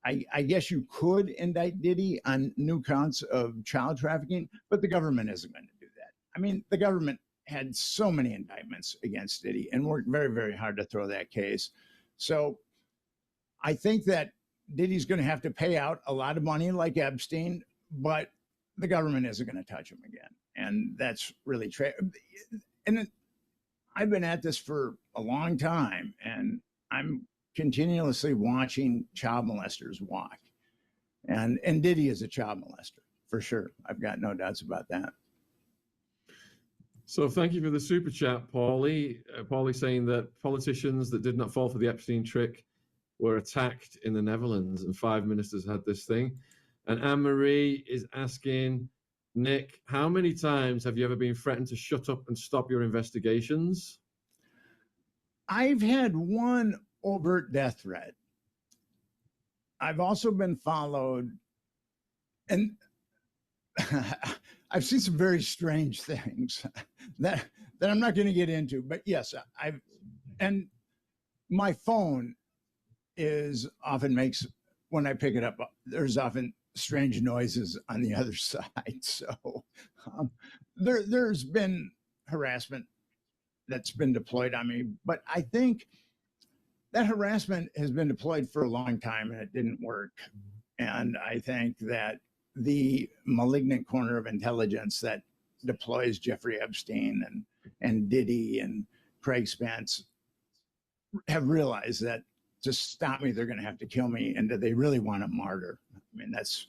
Speaker 2: I guess you could indict Diddy on new counts of child trafficking, but the government isn't going to do that. I mean, the government had so many indictments against Diddy and worked very, very hard to throw that case. So I think that Diddy's going to have to pay out a lot of money like Epstein, but the government isn't going to touch him again. And that's really and I've been at this for a long time, and I'm continuously watching child molesters walk. And Diddy is a child molester, for sure. I've got no doubts about that.
Speaker 1: So thank you for the super chat, Paulie. Paulie saying that politicians that did not fall for the Epstein trick were attacked in the Netherlands, and 5 ministers had this thing. And Anne-Marie is asking, Nick, how many times have you ever been threatened to shut up and stop your investigations?
Speaker 2: I've had one overt death threat. I've also been followed, and I've seen some very strange things that I'm not going to get into. But yes, and my phone often when I pick it up, there's often strange noises on the other side. So there's been harassment that's been deployed on me, but I think that harassment has been deployed for a long time and it didn't work. And I think that the malignant corner of intelligence that deploys Jeffrey Epstein and Diddy and Craig Spence have realized that to stop me, they're going to have to kill me. And do they really want a martyr? I mean, that's,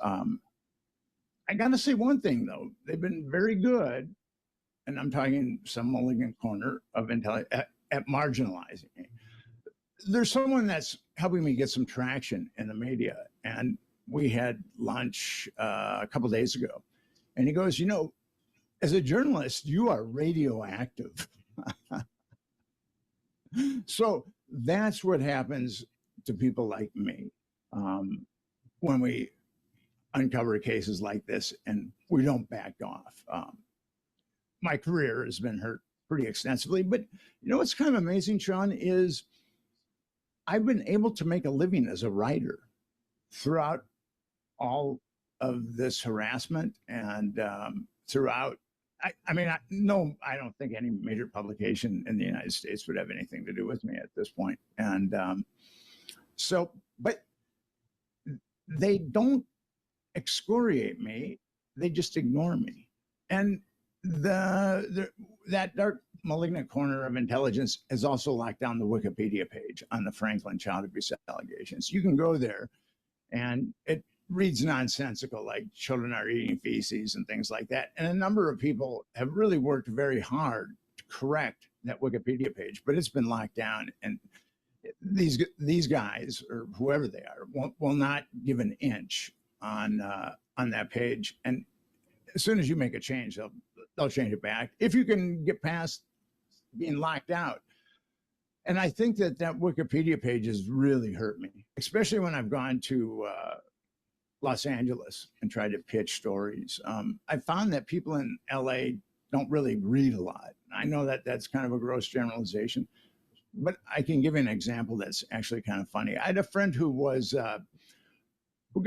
Speaker 2: I got to say one thing though, they've been very good. And I'm talking some malignant corner of intelligence at marginalizing me. There's someone that's helping me get some traction in the media. And we had lunch a couple of days ago. And he goes, as a journalist, you are radioactive. So that's what happens to people like me when we uncover cases like this and we don't back off. My career has been hurt pretty extensively, but what's kind of amazing, Sean, is I've been able to make a living as a writer throughout all of this harassment and throughout. I don't think any major publication in the United States would have anything to do with me at this point. And but they don't excoriate me. They just ignore me. And that dark malignant corner of intelligence has also locked down the Wikipedia page on the Franklin child abuse allegations. You can go there and it reads nonsensical, like children are eating feces and things like that. And a number of people have really worked very hard to correct that Wikipedia page, but it's been locked down. And these guys, or whoever they are, will not give an inch on that page. And as soon as you make a change, they'll change it back if you can get past being locked out. And I think that Wikipedia page has really hurt me, especially when I've gone to Los Angeles and tried to pitch stories. I found that people in LA don't really read a lot. I know that that's kind of a gross generalization, but I can give you an example that's actually kind of funny. I had a friend who got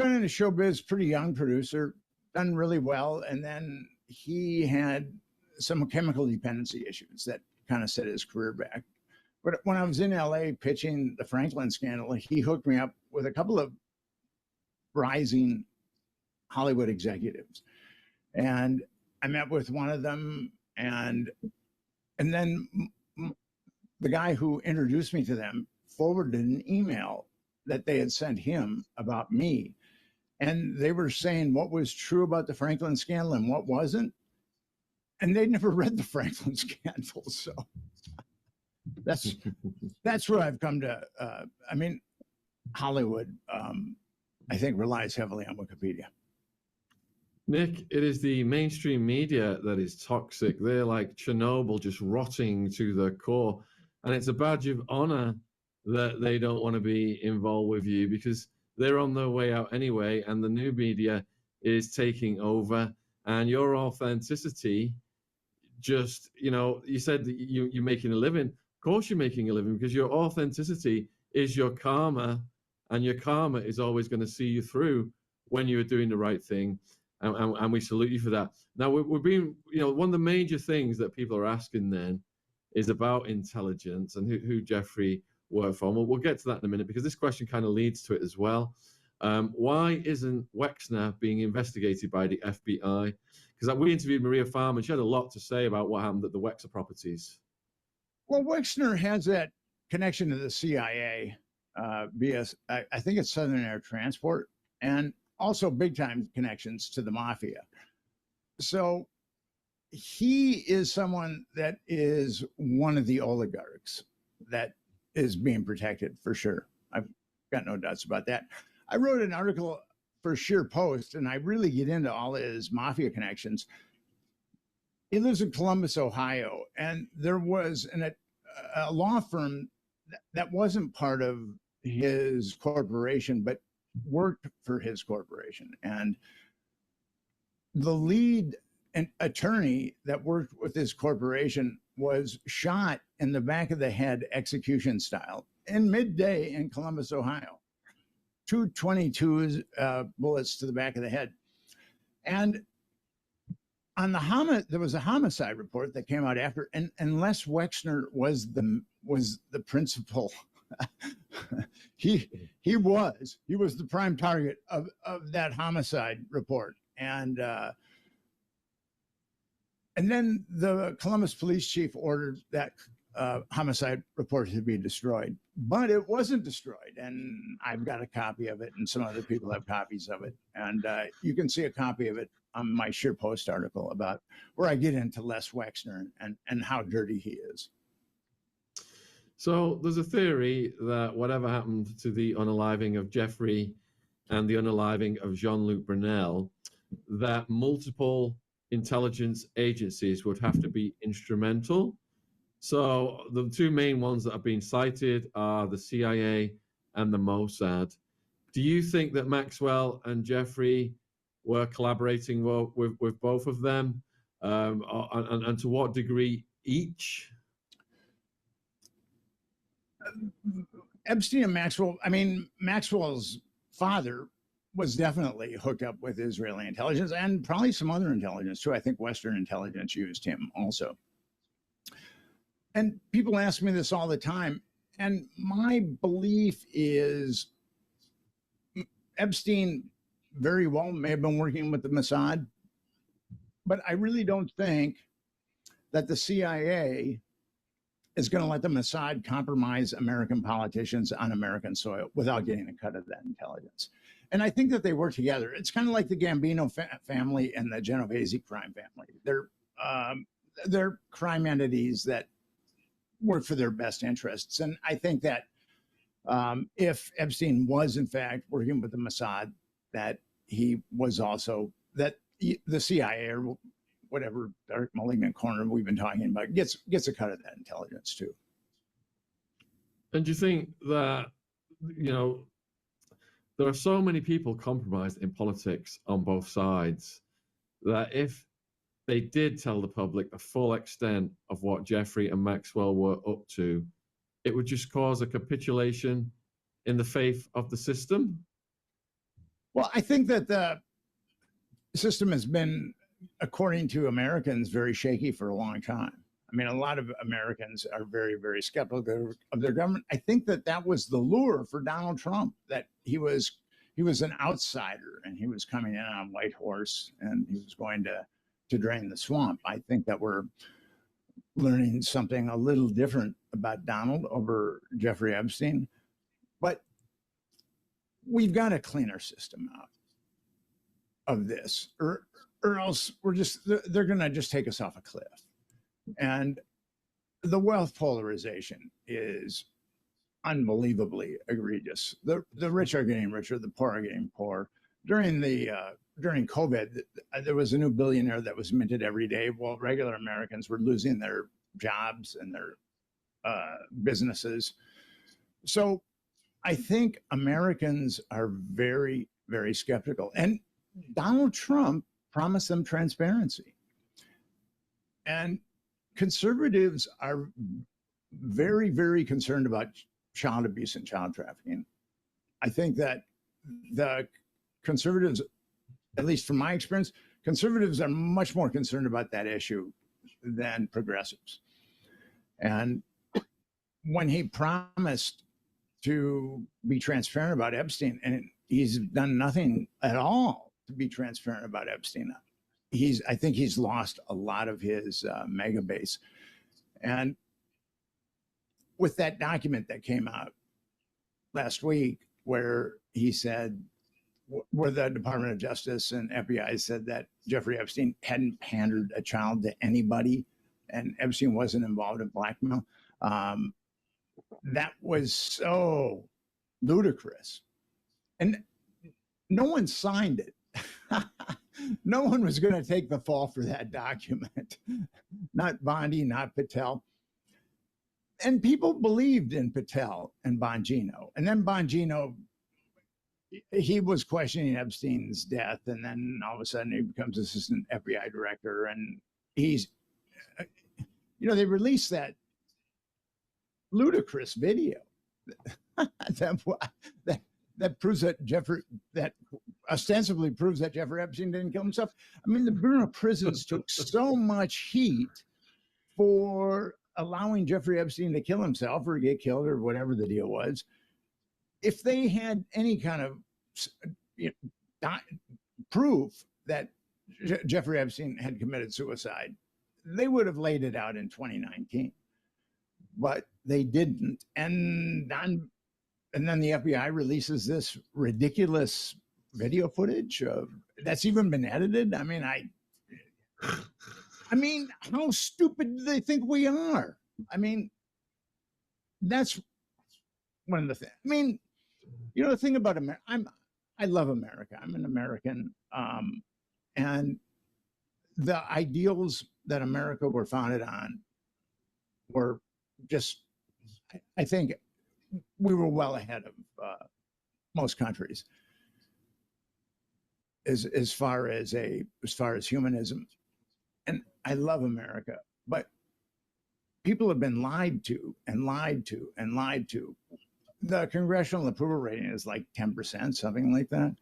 Speaker 2: into showbiz, pretty young producer, done really well. And then he had some chemical dependency issues that kind of set his career back. But when I was in LA pitching the Franklin scandal, he hooked me up with a couple of rising Hollywood executives. And I met with one of them, and then the guy who introduced me to them forwarded an email that they had sent him about me. And they were saying what was true about the Franklin scandal and what wasn't. And they'd never read the Franklin scandal. So that's where I've come to. I mean, Hollywood, I think, relies heavily on Wikipedia.
Speaker 1: Nick, it is the mainstream media that is toxic. They're like Chernobyl, just rotting to the core. And it's a badge of honor that they don't want to be involved with you because they're on their way out anyway. And the new media is taking over. And your authenticity just, you said that you're making a living. Of course you're making a living because your authenticity is your karma. And your karma is always going to see you through when you're doing the right thing. And we salute you for that. Now, we're being, one of the major things that people are asking then is about intelligence and who Jeffrey worked for. We'll get to that in a minute because this question kind of leads to it as well. Why isn't Wexner being investigated by the FBI? Because we interviewed Maria Farm and she had a lot to say about what happened at the Wexner properties.
Speaker 2: Well, Wexner has that connection to the CIA via, I think it's Southern Air Transport, and also big time connections to the mafia. So he is someone that is one of the oligarchs that is being protected for sure. I've got no doubts about that. I wrote an article for Sheer Post and I really get into all his mafia connections. He lives in Columbus, Ohio, and there was a law firm that wasn't part of his corporation, but worked for his corporation. And the lead attorney that worked with his corporation was shot in the back of the head, execution style, in midday in Columbus, Ohio. 222 bullets to the back of the head. And on there was a homicide report that came out after, and Les Wexner was the principal. he was the prime target of that homicide report, and then the Columbus police chief ordered that homicide report to be destroyed, but it wasn't destroyed, and I've got a copy of it, and some other people have copies of it, and you can see a copy of it on my Sheer Post article about where I get into Les Wexner and how dirty he is.
Speaker 1: So there's a theory that whatever happened to the unaliving of Jeffrey and the unaliving of Jean-Luc Brunel, that multiple intelligence agencies would have to be instrumental. So the two main ones that have been cited are the CIA and the Mossad. Do you think that Maxwell and Jeffrey were collaborating with both of them? And to what degree each?
Speaker 2: Epstein and Maxwell, I mean, Maxwell's father was definitely hooked up with Israeli intelligence and probably some other intelligence too. I think Western intelligence used him also. And people ask me this all the time. And my belief is Epstein very well may have been working with the Mossad, but I really don't think that the CIA is going to let the Mossad compromise American politicians on American soil without getting a cut of that intelligence. And I think that they work together. It's kind of like the Gambino family and the Genovese crime family. They're crime entities that work for their best interests. And I think that if Epstein was in fact working with the Mossad, that he was also, that the CIA or whatever dark malignant corner we've been talking about gets a cut of that intelligence too.
Speaker 1: And do you think that, there are so many people compromised in politics on both sides that if they did tell the public the full extent of what Jeffrey and Maxwell were up to, it would just cause a capitulation in the faith of the system?
Speaker 2: Well, I think that the system has been, according to Americans, very shaky for a long time. I mean, a lot of Americans are very, very skeptical of their government. I think that was the lure for Donald Trump, that he was an outsider and he was coming in on a white horse and he was going to drain the swamp. I think that we're learning something a little different about Donald over Jeffrey Epstein, but we've got to clean our system out of this, or else they're going to just take us off a cliff. And the wealth polarization is unbelievably egregious. The rich are getting richer, the poor are getting poor. During COVID, there was a new billionaire that was minted every day, while regular Americans were losing their jobs and their businesses. So I think Americans are very, very skeptical. And Donald Trump promised them transparency. And conservatives are very, very concerned about child abuse and child trafficking. I think that the conservatives, at least from my experience, conservatives are much more concerned about that issue than progressives. And when he promised to be transparent about Epstein, and he's done nothing at all to be transparent about Epstein, I think he's lost a lot of his mega base. And with that document that came out last week, where he said, where the Department of Justice and FBI said that Jeffrey Epstein hadn't pandered a child to anybody and Epstein wasn't involved in blackmail, that was so ludicrous. And no one signed it. No one was going to take the fall for that document. Not Bondi, not Patel. And people believed in Patel and Bongino. And then Bongino, he was questioning Epstein's death. And then all of a sudden he becomes assistant FBI director. And he's, they released that ludicrous video that proves that ostensibly proves that Jeffrey Epstein didn't kill himself. I mean, the Bureau of Prisons took so much heat for allowing Jeffrey Epstein to kill himself or get killed or whatever the deal was. If they had any kind of proof that Jeffrey Epstein had committed suicide, they would have laid it out in 2019. But they didn't. And then the FBI releases this ridiculous video footage that's even been edited. I mean, how stupid do they think we are? I mean, that's one of the things. I mean, the thing about America, I love America. I'm an American. And the ideals that America were founded on were just, I think we were well ahead of most countries as far as humanism. And I love America, but people have been lied to and lied to and lied to. The congressional approval rating is like 10%, something like that.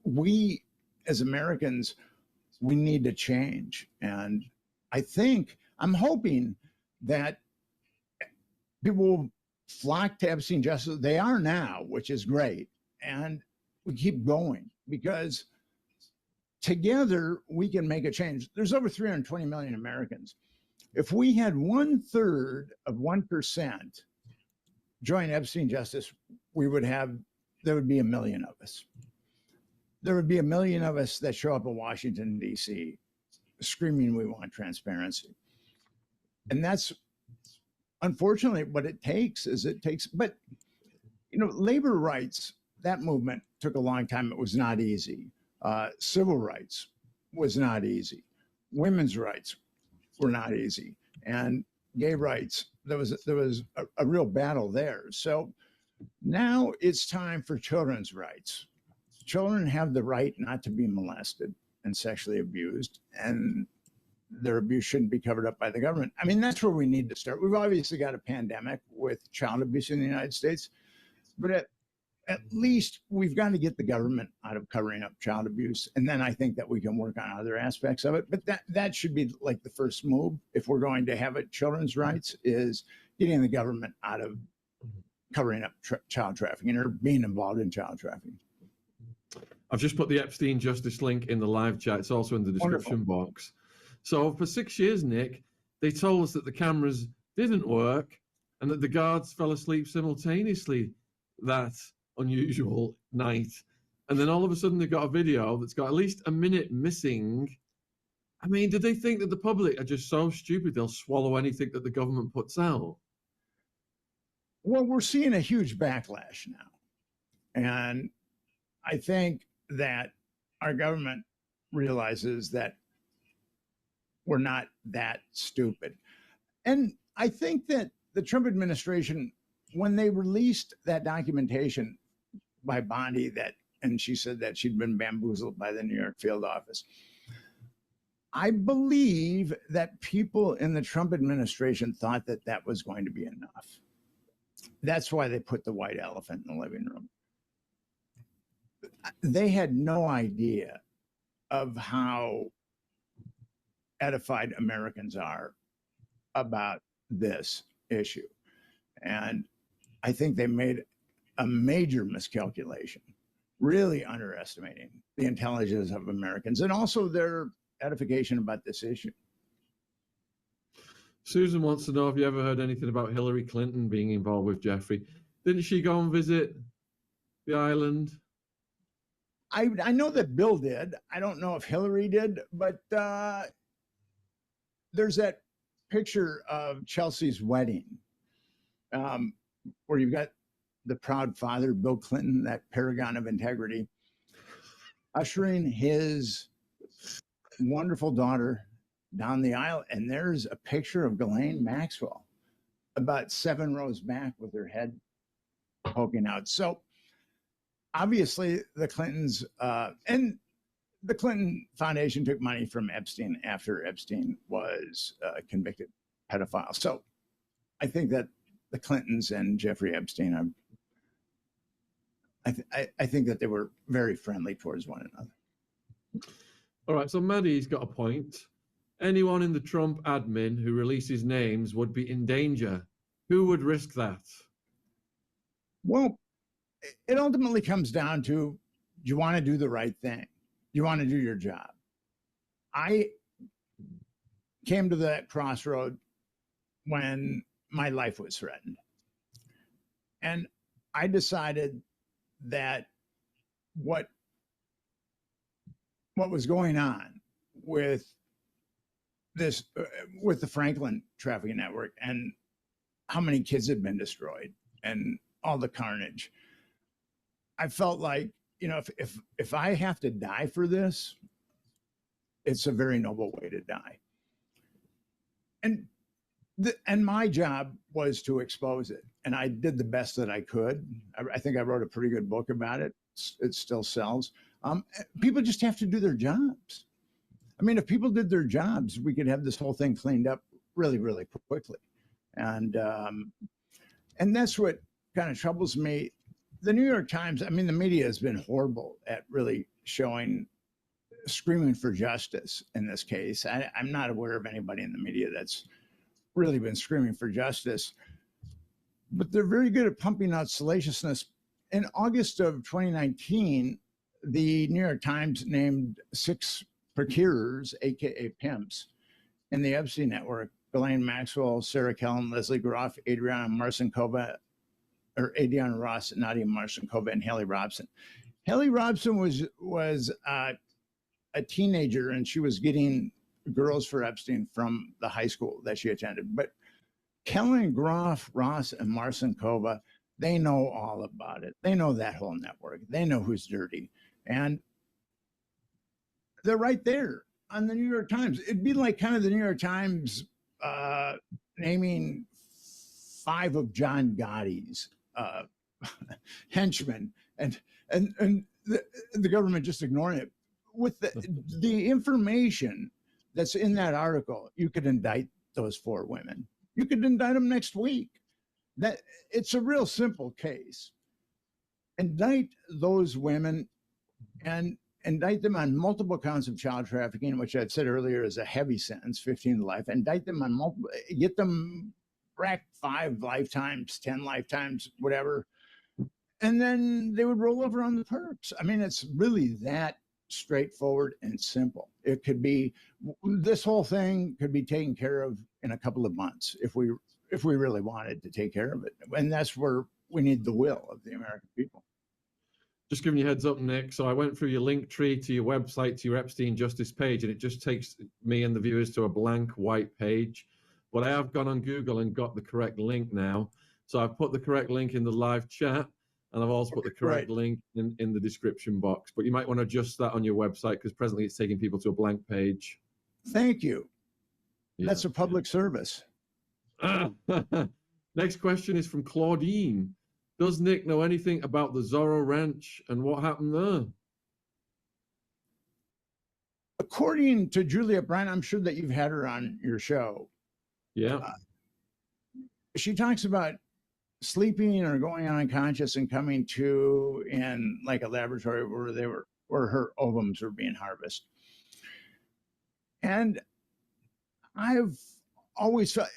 Speaker 2: We, as Americans, we need to change. And I'm hoping that people will flock to Epstein justice. They are now, which is great. And we keep going because together we can make a change. There's over 320 million Americans. If we had 1/3 of 1% join Epstein justice, there would be 1 million of us. There would be 1 million of us that show up in Washington, D.C. screaming we want transparency. And that's unfortunately what it takes. But labor rights, that movement took a long time. It was not easy. Civil rights was not easy. Women's rights were not easy. And gay rights, there was a real battle there. So now it's time for children's rights. Children have the right not to be molested and sexually abused, and their abuse shouldn't be covered up by the government. I mean, that's where we need to start. We've obviously got a pandemic with child abuse in the United States, but at least we've got to get the government out of covering up child abuse. And then I think that we can work on other aspects of it. But that should be like the first move if we're going to have children's rights, is getting the government out of covering up child trafficking or being involved in child trafficking.
Speaker 1: I've just put the Epstein Justice link in the live chat. It's also in the description box. So for 6 years, Nick, they told us that the cameras didn't work, and that the guards fell asleep simultaneously that unusual night. And then all of a sudden they've got a video that's got at least a minute missing. I mean, did they think that the public are just so stupid they'll swallow anything that the government puts out?
Speaker 2: Well, we're seeing a huge backlash now. And I think that our government realizes that we're not that stupid. And I think that the Trump administration, when they released that documentation by Bondi, and she said that she'd been bamboozled by the New York field office, I believe that people in the Trump administration thought that that was going to be enough. That's why they put the white elephant in the living room. They had no idea of how edified Americans are about this issue. And I think they made a major miscalculation, really underestimating the intelligence of Americans and also their edification about this issue.
Speaker 1: Susan wants to know if you ever heard anything about Hillary Clinton being involved with Jeffrey. Didn't she go and visit the island?
Speaker 2: I know that Bill did. I don't know if Hillary did, but there's that picture of Chelsea's wedding where you've got the proud father, Bill Clinton, that paragon of integrity, ushering his wonderful daughter down the aisle. And there's a picture of Ghislaine Maxwell about 7 rows back with her head poking out. So obviously the Clintons and the Clinton Foundation took money from Epstein after Epstein was a convicted pedophile. So I think that the Clintons and Jeffrey Epstein, I think that they were very friendly towards one another.
Speaker 1: All right, so Maddie's got a point. Anyone in the Trump admin who releases names would be in danger. Who would risk that?
Speaker 2: Well, it ultimately comes down to, do you want to do the right thing? You want to do your job. I came to that crossroad when my life was threatened. And I decided that what was going on with this, with the Franklin trafficking network and how many kids had been destroyed and all the carnage, I felt like, you know, if I have to die for this, it's a very noble way to die. And my job was to expose it. And I did the best that I could. I think I wrote a pretty good book about it. It still sells. People just have to do their jobs. I mean, if people did their jobs, we could have this whole thing cleaned up really, really quickly. And that's what kind of troubles me. The New York Times, I mean, the media has been horrible at really screaming for justice in this case. I'm not aware of anybody in the media that's really been screaming for justice, but they're very good at pumping out salaciousness. In August of 2019, the New York Times named 6 procurers, AKA pimps, in the Epstein network: Ghislaine Maxwell, Sarah Kellen, Leslie Groff, Adriana Marcinkova, or Adriana Ross, Nadia Marcinkova, and Haley Robson. Haley Robson was a teenager, and she was getting girls for Epstein from the high school that she attended. But Kellen, Groff, Ross, and Marcinkova, they know all about it. They know that whole network. They know who's dirty. And they're right there on the New York Times. It'd be like kind of the New York Times naming 5 of John Gotti's henchmen and the government just ignoring it. With the information that's in that article, you could indict those 4 women. You could indict them next week. That it's a real simple case. Indict those women and indict them on multiple counts of child trafficking, which I'd said earlier is a heavy sentence, 15 to life. Indict them on multiple, get them racked 5 lifetimes, 10 lifetimes, whatever. And then they would roll over on the perps. I mean, it's really that straightforward and simple. It could be, this whole thing could be taken care of in a couple of months if we if we really wanted to take care of it. And that's where we need the will of the American people.
Speaker 1: Just giving you a heads up, Nick. So I went through your link tree to your website, to your Epstein Justice page, and it just takes me and the viewers to a blank white page. But I have gone on Google and got the correct link now. So I've put the correct link in the live chat, and I've also put the correct link in the description box. But you might want to adjust that on your website, because presently it's taking people to a blank page.
Speaker 2: Thank you.
Speaker 1: Yeah.
Speaker 2: That's a public service.
Speaker 1: Next question is from Claudine. Does Nick know anything about the Zorro Ranch and what happened there?
Speaker 2: According to Julia Bryant, I'm sure that you've had her on your show.
Speaker 1: Yeah.
Speaker 2: She talks about sleeping or going unconscious and coming to in like a laboratory where her ovums were being harvested. And I've always thought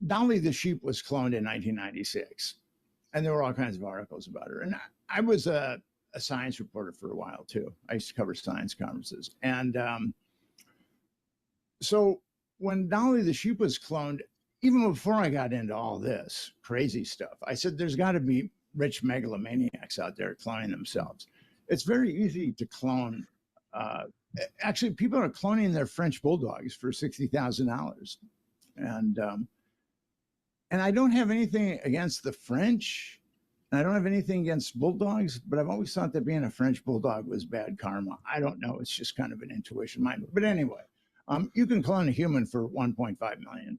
Speaker 2: Dolly the sheep was cloned in 1996. And there were all kinds of articles about her. And I was a science reporter for a while too. I used to cover science conferences. And so when Dolly the sheep was cloned, even before I got into all this crazy stuff, I said, there's got to be rich megalomaniacs out there cloning themselves. It's very easy to clone. Actually, people are cloning their French bulldogs for $60,000. And I don't have anything against the French, and I don't have anything against bulldogs, but I've always thought that being a French bulldog was bad karma. I don't know. It's just kind of an intuition mind. But anyway, you can clone a human for $1.5 million.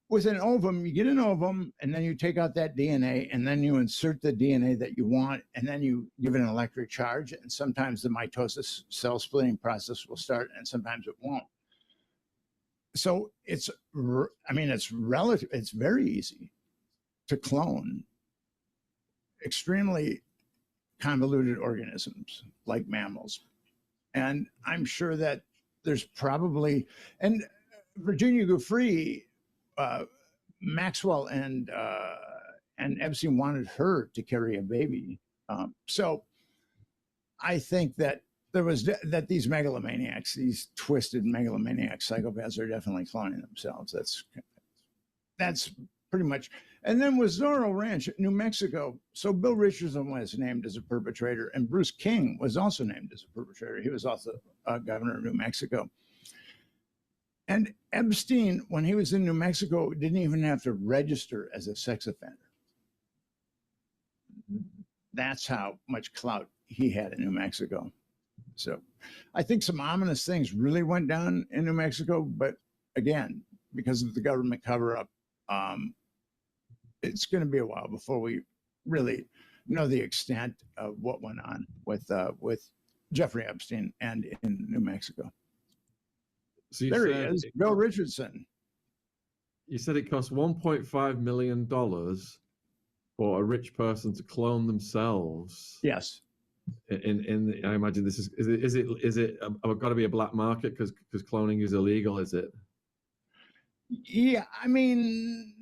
Speaker 2: With an ovum, you get an ovum, and then you take out that DNA, and then you insert the DNA that you want, and then you give it an electric charge, and sometimes the mitosis cell splitting process will start, and sometimes it won't. So it's relative. It's very easy to clone extremely convoluted organisms like mammals. And I'm sure that there's probably, and Virginia Giuffre, Maxwell and Epstein wanted her to carry a baby. So I think that that these megalomaniacs, these twisted megalomaniac psychopaths are definitely cloning themselves. That's pretty much. And then with Zorro Ranch, New Mexico, so Bill Richardson was named as a perpetrator, and Bruce King was also named as a perpetrator. He was also governor of New Mexico. And Epstein, when he was in New Mexico, didn't even have to register as a sex offender. That's how much clout he had in New Mexico. So I think some ominous things really went down in New Mexico, but again, because of the government cover-up, it's going to be a while before we really know the extent of what went on with Jeffrey Epstein and in New Mexico.
Speaker 1: So
Speaker 2: there he is, Bill Richardson.
Speaker 1: You said it cost $1.5 million for a rich person to clone themselves.
Speaker 2: Yes.
Speaker 1: I imagine this is it got to be a black market because cloning is illegal, is it?
Speaker 2: Yeah, I mean,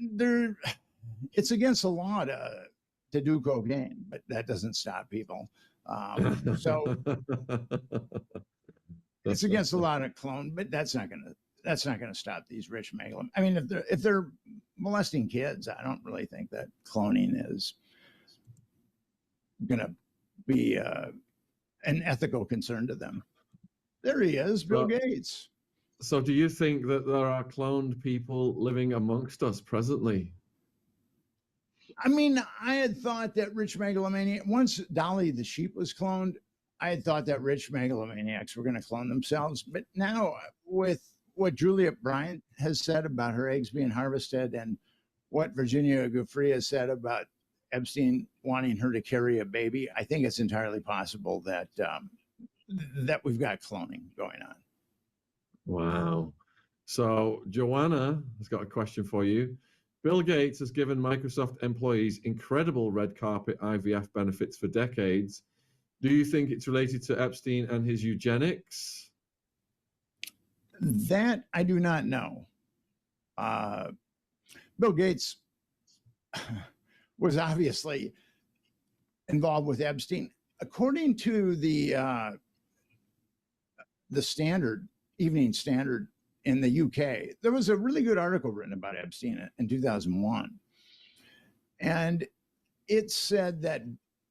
Speaker 2: it's against the law to do cocaine, but that doesn't stop people. So it's against the law to clone, but that's not gonna stop these rich megalom. I mean, if they're molesting kids, I don't really think that cloning is gonna be an ethical concern to them. There he is, Bill Gates.
Speaker 1: So do you think that there are cloned people living amongst us presently?
Speaker 2: I mean, I had thought that rich megalomaniac, once Dolly the sheep was cloned, I had thought that rich megalomaniacs were going to clone themselves. But now with what Julia Bryant has said about her eggs being harvested and what Virginia Giuffre has said about Epstein wanting her to carry a baby, I think it's entirely possible that that we've got cloning going on.
Speaker 1: Wow. So Joanna has got a question for you. Bill Gates has given Microsoft employees incredible red carpet IVF benefits for decades. Do you think it's related to Epstein and his eugenics?
Speaker 2: That I do not know. Bill Gates was obviously involved with Epstein. According to the Standard, Evening Standard in the UK. There was a really good article written about Epstein in 2001. And it said that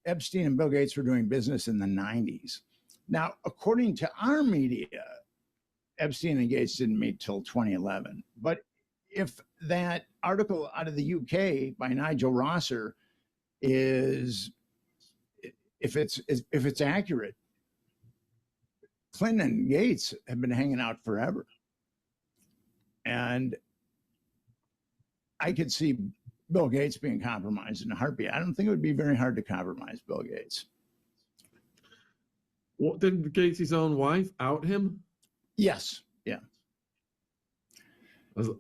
Speaker 2: Epstein and Bill Gates were doing business in the 90s. Now, according to our media, Epstein and Gates didn't meet till 2011. But if that article out of the UK by Nigel Rosser is, if it's accurate, Clin and Gates have been hanging out forever. And I could see Bill Gates being compromised in a heartbeat. I don't think it would be very hard to compromise Bill Gates.
Speaker 1: What, did Gates' own wife out him?
Speaker 2: Yes. Yeah.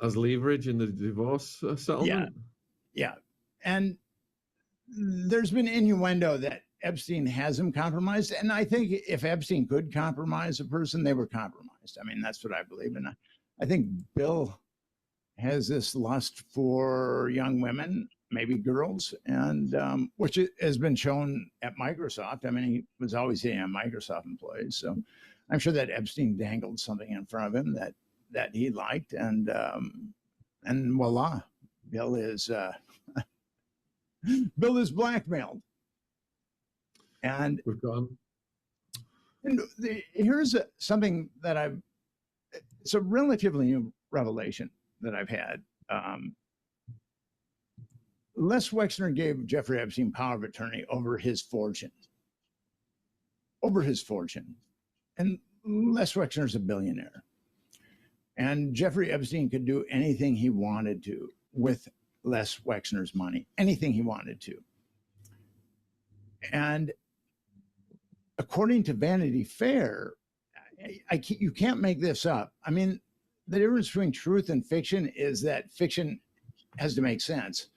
Speaker 1: As leverage in the divorce settlement?
Speaker 2: Yeah. And there's been innuendo that Epstein has him compromised. And I think if Epstein could compromise a person, they were compromised. I mean, that's what I believe. And I think Bill has this lust for young women, maybe girls, and which has been shown at Microsoft. I mean, he was always a Microsoft employee. So I'm sure that Epstein dangled something in front of him that he liked. And voila, Bill is blackmailed. And
Speaker 1: we've gone.
Speaker 2: And here's something that it's a relatively new revelation that I've had. Les Wexner gave Jeffrey Epstein power of attorney over his fortune. And Les Wexner's a billionaire. And Jeffrey Epstein could do anything he wanted to with Les Wexner's money, anything he wanted to. And according to Vanity Fair, you can't make this up. I mean, the difference between truth and fiction is that fiction has to make sense.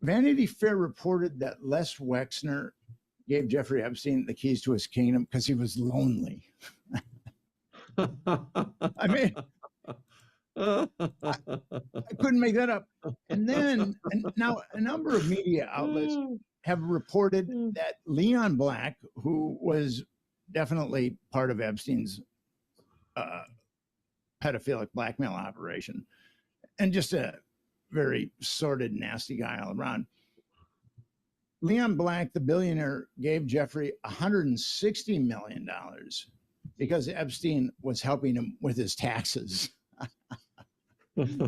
Speaker 2: Vanity Fair reported that Les Wexner gave Jeffrey Epstein the keys to his kingdom because he was lonely. I mean, I couldn't make that up. And now a number of media outlets have reported that Leon Black, who was definitely part of Epstein's pedophilic blackmail operation, and just a very sordid, nasty guy all around. Leon Black, the billionaire, gave Jeffrey $160 million because Epstein was helping him with his taxes.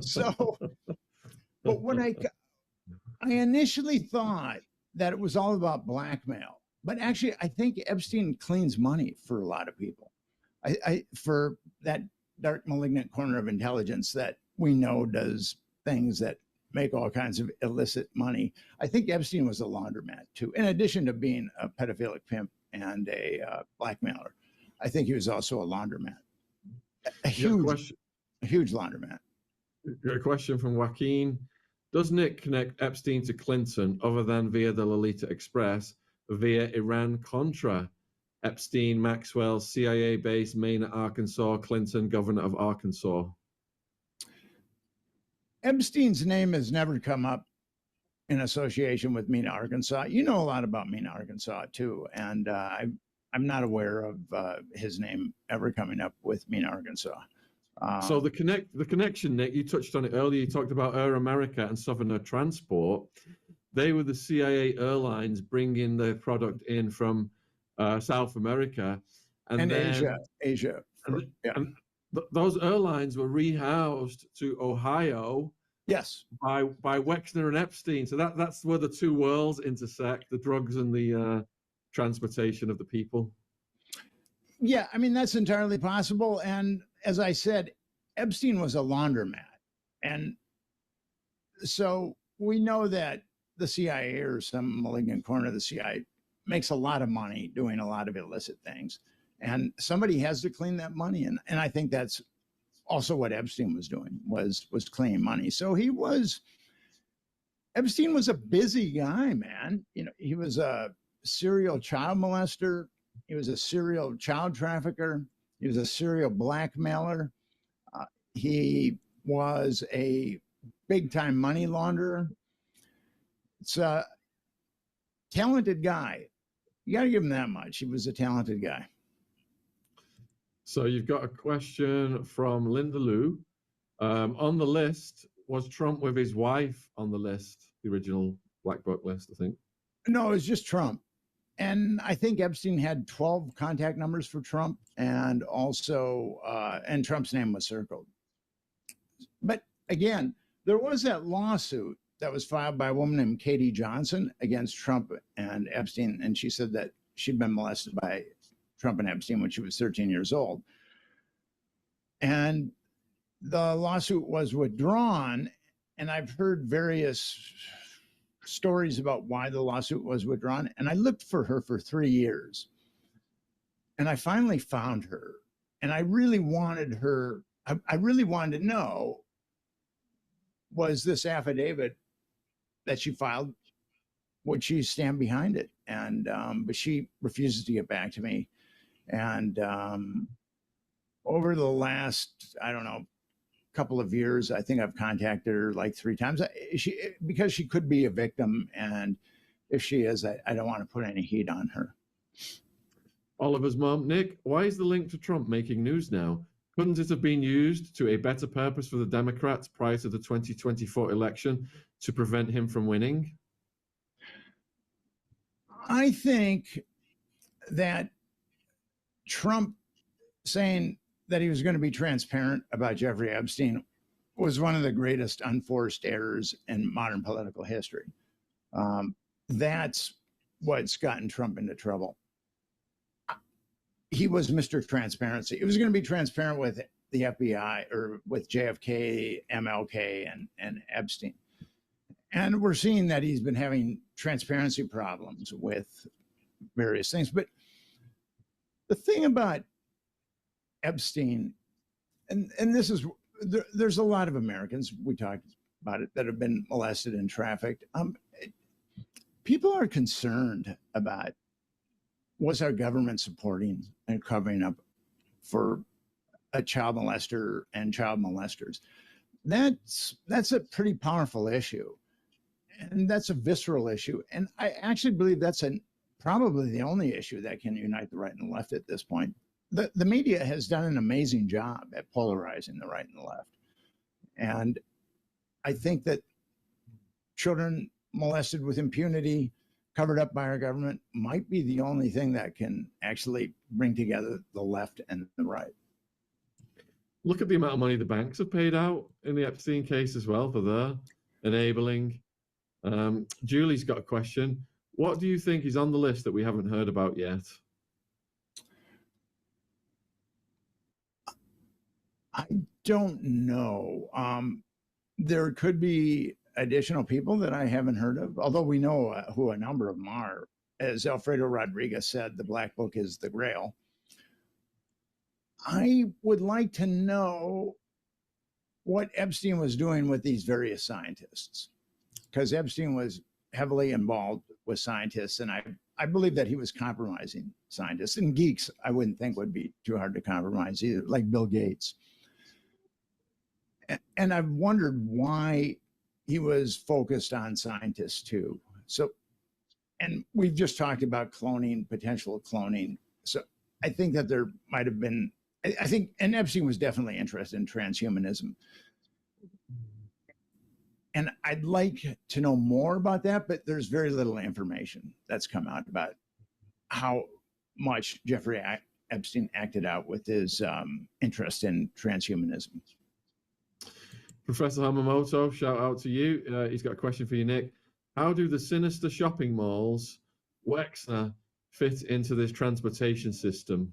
Speaker 2: So, but what I initially thought that it was all about blackmail, but actually I think Epstein cleans money for a lot of people. For that dark, malignant corner of intelligence that we know does things that make all kinds of illicit money. I think Epstein was a laundromat too, in addition to being a pedophilic pimp and a blackmailer. I think he was also a laundromat, a huge laundromat.
Speaker 1: A question from Joaquin. Does Nick connect Epstein to Clinton other than via the Lolita Express, via Iran-Contra? Epstein, Maxwell, CIA base, Maine, Arkansas, Clinton, governor of Arkansas.
Speaker 2: Epstein's name has never come up in association with Mena, Arkansas. You know a lot about Mena, Arkansas, too. And I'm not aware of his name ever coming up with Mena, Arkansas.
Speaker 1: So the connection, Nick, you touched on it earlier. You talked about Air America and Southern Air Transport. They were the CIA airlines bringing their product in from South America. And then,
Speaker 2: Asia.
Speaker 1: And those airlines were rehoused to Ohio.
Speaker 2: Yes.
Speaker 1: By Wexner and Epstein. So that's where the two worlds intersect, the drugs and the transportation of the people.
Speaker 2: Yeah, I mean, that's entirely possible. And as I said, Epstein was a laundromat. And so we know that the CIA or some malignant corner of the CIA makes a lot of money doing a lot of illicit things. And somebody has to clean that money. And I think that's also what Epstein was doing, was cleaning money. So Epstein was a busy guy, man. You know, he was a serial child molester. He was a serial child trafficker. He was a serial blackmailer. He was a big-time money launderer. It's a talented guy. You got to give him that much. He was a talented guy.
Speaker 1: So you've got a question from Linda Lou. On the list, was Trump with his wife on the list, the original Black Book list, I think?
Speaker 2: No, it was just Trump. And I think Epstein had 12 contact numbers for Trump, and also, and Trump's name was circled. But again, there was that lawsuit that was filed by a woman named Katie Johnson against Trump and Epstein. And she said that she'd been molested by Trump and Epstein when she was 13 years old. And the lawsuit was withdrawn. And I've heard various stories about why the lawsuit was withdrawn. And I looked for her for 3 years. And I finally found her. And I really wanted her, I really wanted to know, was this affidavit that she filed, would she stand behind it? And but she refuses to get back to me. And over the last, I don't know, couple of years, I think I've contacted her like 3 times. Because she could be a victim, and if she is, I don't want to put any heat on her.
Speaker 1: Oliver's mom, Nick, why is the link to Trump making news now? Couldn't it have been used to a better purpose for the Democrats prior to the 2024 election to prevent him from winning?
Speaker 2: I think that Trump saying that he was going to be transparent about Jeffrey Epstein was one of the greatest unforced errors in modern political history. That's what's gotten Trump into trouble. He was Mr. Transparency. It was going to be transparent with the FBI or with JFK, MLK, and Epstein. And we're seeing that he's been having transparency problems with various things. But the thing about Epstein, and this is, there's a lot of Americans, we talked about it, that have been molested and trafficked. People are concerned about, was our government supporting and covering up for a child molester and child molesters? That's a pretty powerful issue. And that's a visceral issue. And I actually believe that's probably the only issue that can unite the right and the left at this point. The media has done an amazing job at polarizing the right and the left. And I think that children molested with impunity, covered up by our government, might be the only thing that can actually bring together the left and the right.
Speaker 1: Look at the amount of money the banks have paid out in the Epstein case as well for their enabling. Julie's got a question. What do you think is on the list that we haven't heard about yet?
Speaker 2: I don't know. There could be additional people that I haven't heard of, although we know who a number of them are. As Alfredo Rodriguez said, the Black Book is the Grail. I would like to know what Epstein was doing with these various scientists, because Epstein was heavily involved with scientists, and I believe that he was compromising scientists. And geeks, I wouldn't think would be too hard to compromise either, like Bill Gates. And I've wondered why he was focused on scientists too. So, and we've just talked about cloning, potential cloning. So I think that there might have been, I think, and Epstein was definitely interested in transhumanism. And I'd like to know more about that, but there's very little information that's come out about how much Jeffrey Epstein acted out with his interest in transhumanism.
Speaker 1: Professor Hamamoto, shout out to you. He's got a question for you, Nick. How do the sinister shopping malls, Wexner, fit into this transportation system?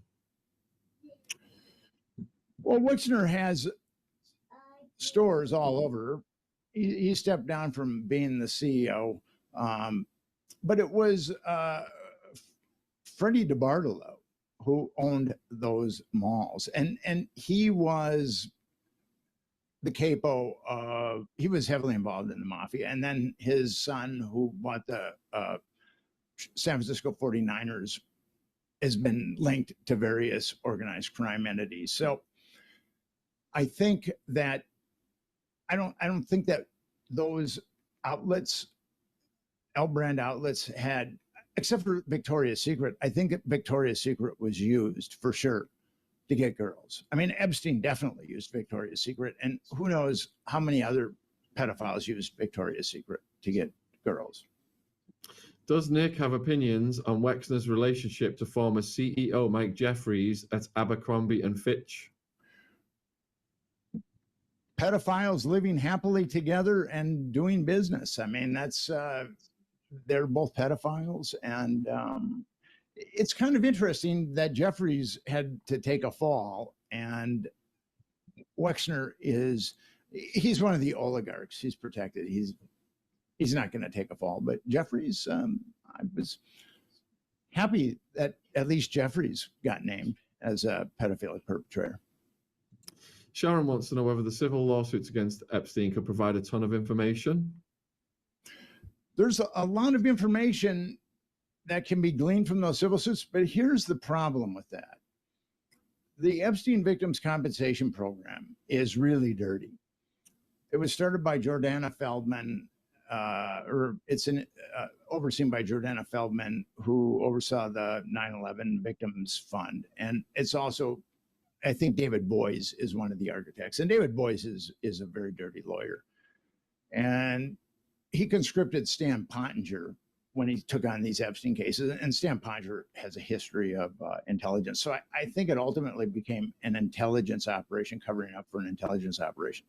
Speaker 2: Well, Wexner has stores all over. He stepped down from being the CEO, but it was Freddie DiBartolo who owned those malls, and he was the capo of, he was heavily involved in the mafia. And then his son, who bought the San Francisco 49ers, has been linked to various organized crime entities. So I think that I don't think that those outlets, L brand outlets, had, except for Victoria's Secret, I think that Victoria's Secret was used for sure to get girls. I mean, Epstein definitely used Victoria's Secret, and who knows how many other pedophiles used Victoria's Secret to get girls.
Speaker 1: Does Nick have opinions on Wexner's relationship to former CEO Mike Jeffries at Abercrombie and Fitch?
Speaker 2: Pedophiles living happily together and doing business. I mean, that's they're both pedophiles, and it's kind of interesting that Jeffries had to take a fall, and Wexner he's one of the oligarchs. He's protected. He's not going to take a fall, but Jeffries, I was happy that at least Jeffries got named as a pedophilic perpetrator.
Speaker 1: Sharon wants to know whether the civil lawsuits against Epstein could provide a ton of information.
Speaker 2: There's a lot of information that can be gleaned from those civil suits, but here's the problem with that. The Epstein Victims Compensation Program is really dirty. It was started by Jordana Feldman, or it's overseen by Jordana Feldman, who oversaw the 9/11 Victims Fund. And it's also, I think David Boies is one of the architects. And David Boies is a very dirty lawyer. And he conscripted Stan Pottinger when he took on these Epstein cases. And Stan Pottinger has a history of intelligence. So I think it ultimately became an intelligence operation, covering up for an intelligence operation.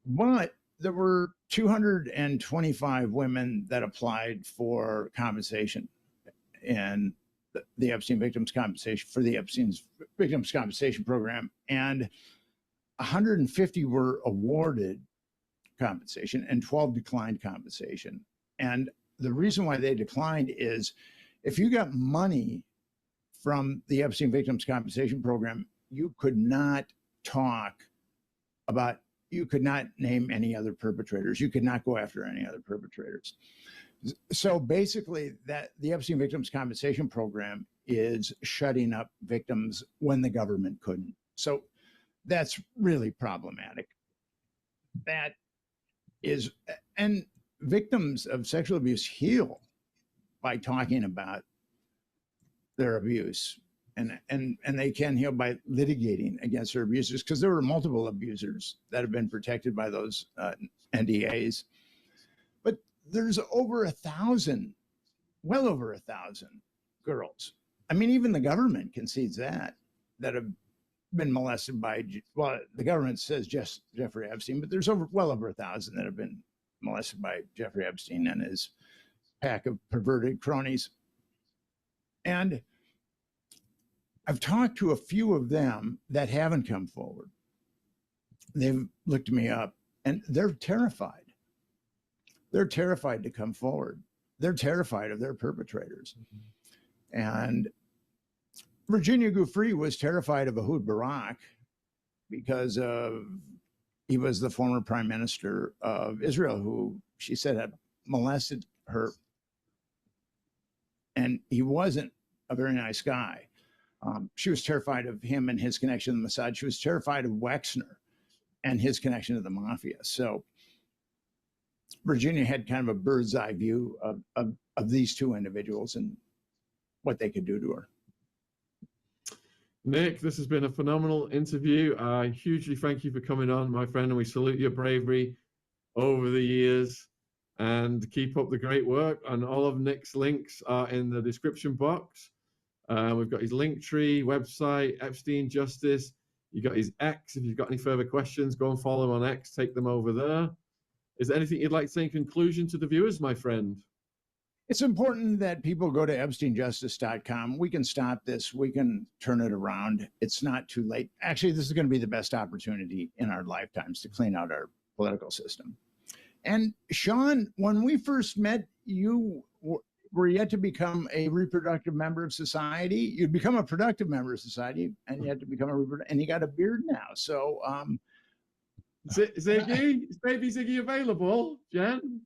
Speaker 2: But there were 225 women that applied for compensation in the Epstein Victims Compensation, for the Epstein's Victims Compensation Program, and 150 were awarded compensation and 12 declined compensation. And the reason why they declined is if you got money from the Epstein Victims Compensation Program, you could not name any other perpetrators. You could not go after any other perpetrators. So basically, that the Epstein Victims Compensation Program is shutting up victims when the government couldn't. So that's really problematic. That is, and victims of sexual abuse heal by talking about their abuse, and they can heal by litigating against their abusers, because there were multiple abusers that have been protected by those NDAs. But there's over 1,000, well over 1,000 girls. I mean, even the government concedes that have been molested by, well, the government says just Jeffrey Epstein, but there's well over 1,000 that have been molested by Jeffrey Epstein and his pack of perverted cronies. And I've talked to a few of them that haven't come forward. They've looked me up, and they're terrified. They're terrified to come forward. They're terrified of their perpetrators. Mm-hmm. And Virginia Giuffre was terrified of Ehud Barak because he was the former prime minister of Israel, who she said had molested her. And he wasn't a very nice guy. She was terrified of him and his connection to the Mossad. She was terrified of Wexner and his connection to the mafia. So Virginia had kind of a bird's eye view of these two individuals and what they could do to her.
Speaker 1: Nick, this has been a phenomenal interview. I hugely thank you for coming on, my friend, and we salute your bravery over the years, and keep up the great work. And all of Nick's links are in the description box. We've got his Linktree, website, Epstein Justice. You got his X. If you've got any further questions, go and follow him on X. Take them over there. Is there anything you'd like to say in conclusion to the viewers, my friend?
Speaker 2: It's important that people go to EpsteinJustice.com. We can stop this. We can turn it around. It's not too late. Actually, this is going to be the best opportunity in our lifetimes to clean out our political system. And Sean, when we first met, you were yet to become a reproductive member of society. You'd become a productive member of society, and you had to become a reproductive, and you got a beard now. So,
Speaker 1: Ziggy, is baby Ziggy available, Jen?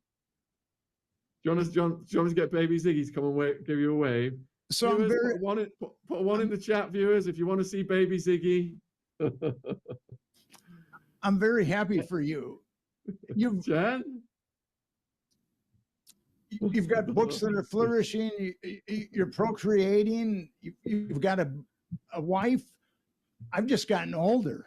Speaker 1: Do you want us to get baby Ziggy to come and give you a wave?
Speaker 2: So
Speaker 1: viewers, put one in the chat, viewers, if you want to see baby Ziggy.
Speaker 2: I'm very happy for you.
Speaker 1: Jen?
Speaker 2: You've got books that are flourishing. You're procreating. You've got a wife I've just gotten older.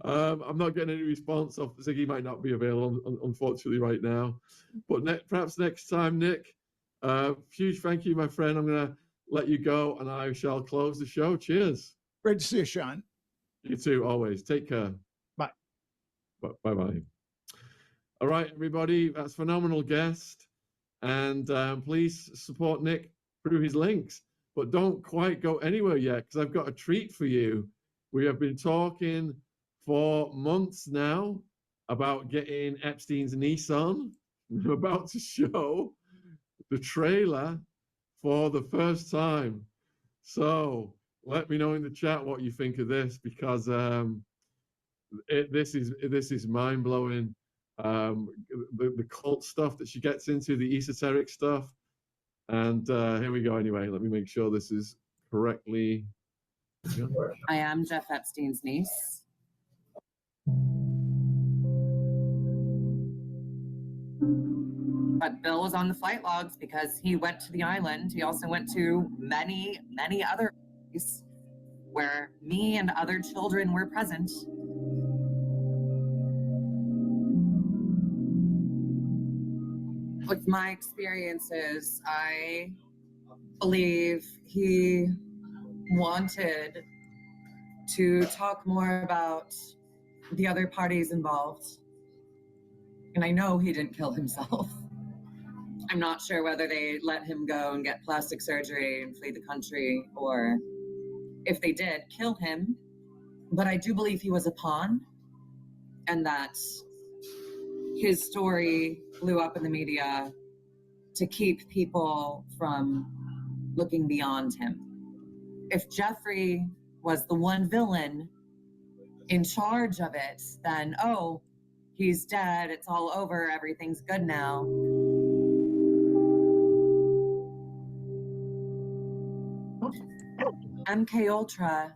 Speaker 1: I'm not getting any response. Ziggy might not be available, unfortunately, right now. But perhaps next time, Nick. Huge thank you, my friend. I'm going to let you go, and I shall close the show. Cheers.
Speaker 2: Great to see you, Sean.
Speaker 1: You too, always. Take care.
Speaker 2: Bye.
Speaker 1: Bye-bye. All right, everybody. That's a phenomenal guest. And please support Nick through his links. But don't quite go anywhere yet, because I've got a treat for you. We have been talking for months now about getting Epstein's niece on. I'm about to show the trailer for the first time. So let me know in the chat what you think of this, because this is mind-blowing. The cult stuff that she gets into, the esoteric stuff. And here we go anyway. Let me make sure this is correctly.
Speaker 3: I am Jeff Epstein's niece. But Bill was on the flight logs because he went to the island. He also went to many, many other places where me and other children were present. With my experiences, I believe he wanted to talk more about the other parties involved. And I know he didn't kill himself. I'm not sure whether they let him go and get plastic surgery and flee the country, or if they did kill him. But I do believe he was a pawn, and that his story blew up in the media to keep people from looking beyond him. If Jeffrey was the one villain in charge of it, then, oh, he's dead, it's all over, everything's good now. MK Ultra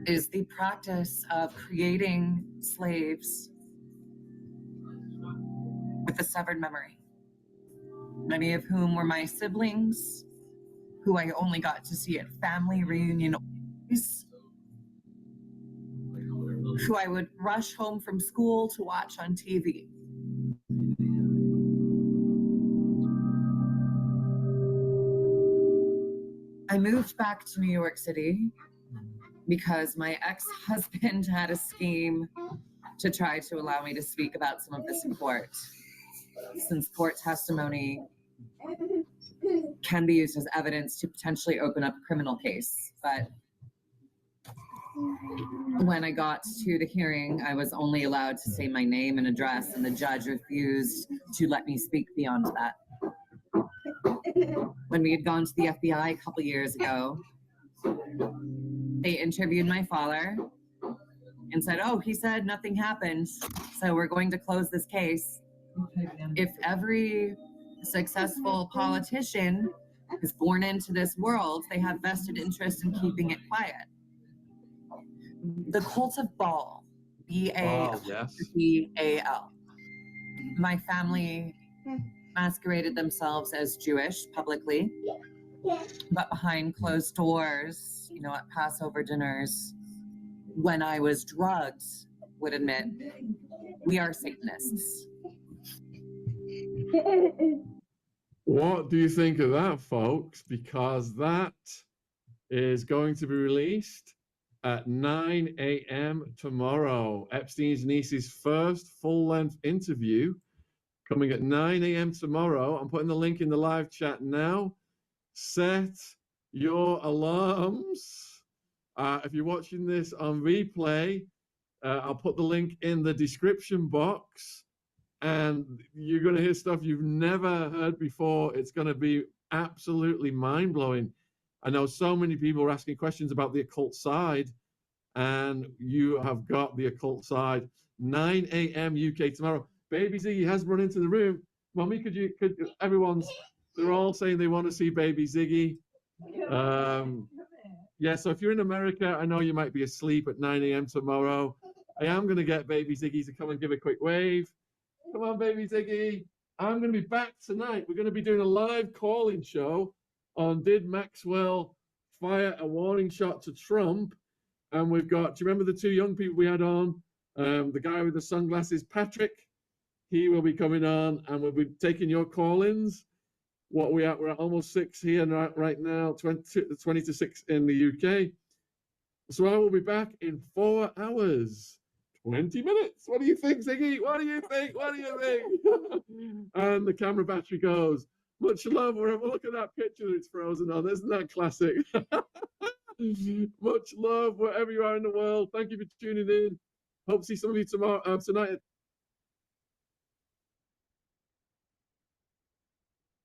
Speaker 3: is the practice of creating slaves with a severed memory, many of whom were my siblings, who I only got to see at family reunion, who I would rush home from school to watch on TV. I moved back to New York City because my ex-husband had a scheme to try to allow me to speak about some of this in court, since court testimony can be used as evidence to potentially open up a criminal case. But when I got to the hearing, I was only allowed to say my name and address, and the judge refused to let me speak beyond that. When we had gone to the FBI a couple years ago, they interviewed my father and said, oh, he said nothing happened, so we're going to close this case. If every successful politician is born into this world, they have vested interest in keeping it quiet. The cult of Baal, B-A-L. My family masqueraded themselves as Jewish publicly, but behind closed doors, you know, at Passover dinners, when I was drugged, would admit, we are Satanists.
Speaker 1: What do you think of that, folks? Because that is going to be released at 9 a.m. tomorrow. Epstein's niece's first full-length interview coming at 9 a.m. tomorrow. I'm putting the link in the live chat now. Set your alarms. If you're watching this on replay, I'll put the link in the description box, and you're going to hear stuff you've never heard before. It's going to be absolutely mind-blowing. I know so many people are asking questions about the occult side, and you have got the occult side. 9 a.m. UK tomorrow. Baby Ziggy has run into the room. Mommy, they're all saying they want to see Baby Ziggy. Yeah, so if you're in America, I know you might be asleep at 9 a.m. tomorrow. I am going to get Baby Ziggy to come and give a quick wave. Come on, Baby Ziggy. I'm going to be back tonight. We're going to be doing a live call-in show on did Maxwell fire a warning shot to Trump? And we've got, do you remember the two young people we had on? The guy with the sunglasses, Patrick. He will be coming on, and we'll be taking your call-ins. What we at? We're at almost 6 here right now, 20 to 6 in the UK. So I will be back in 4 hours, 20 minutes. What do you think, Ziggy? What do you think? What do you think? And the camera battery goes. Much love wherever. Look at that picture that's frozen on. Isn't that classic? Much love wherever you are in the world. Thank you for tuning in. Hope to see some of you tomorrow, tonight at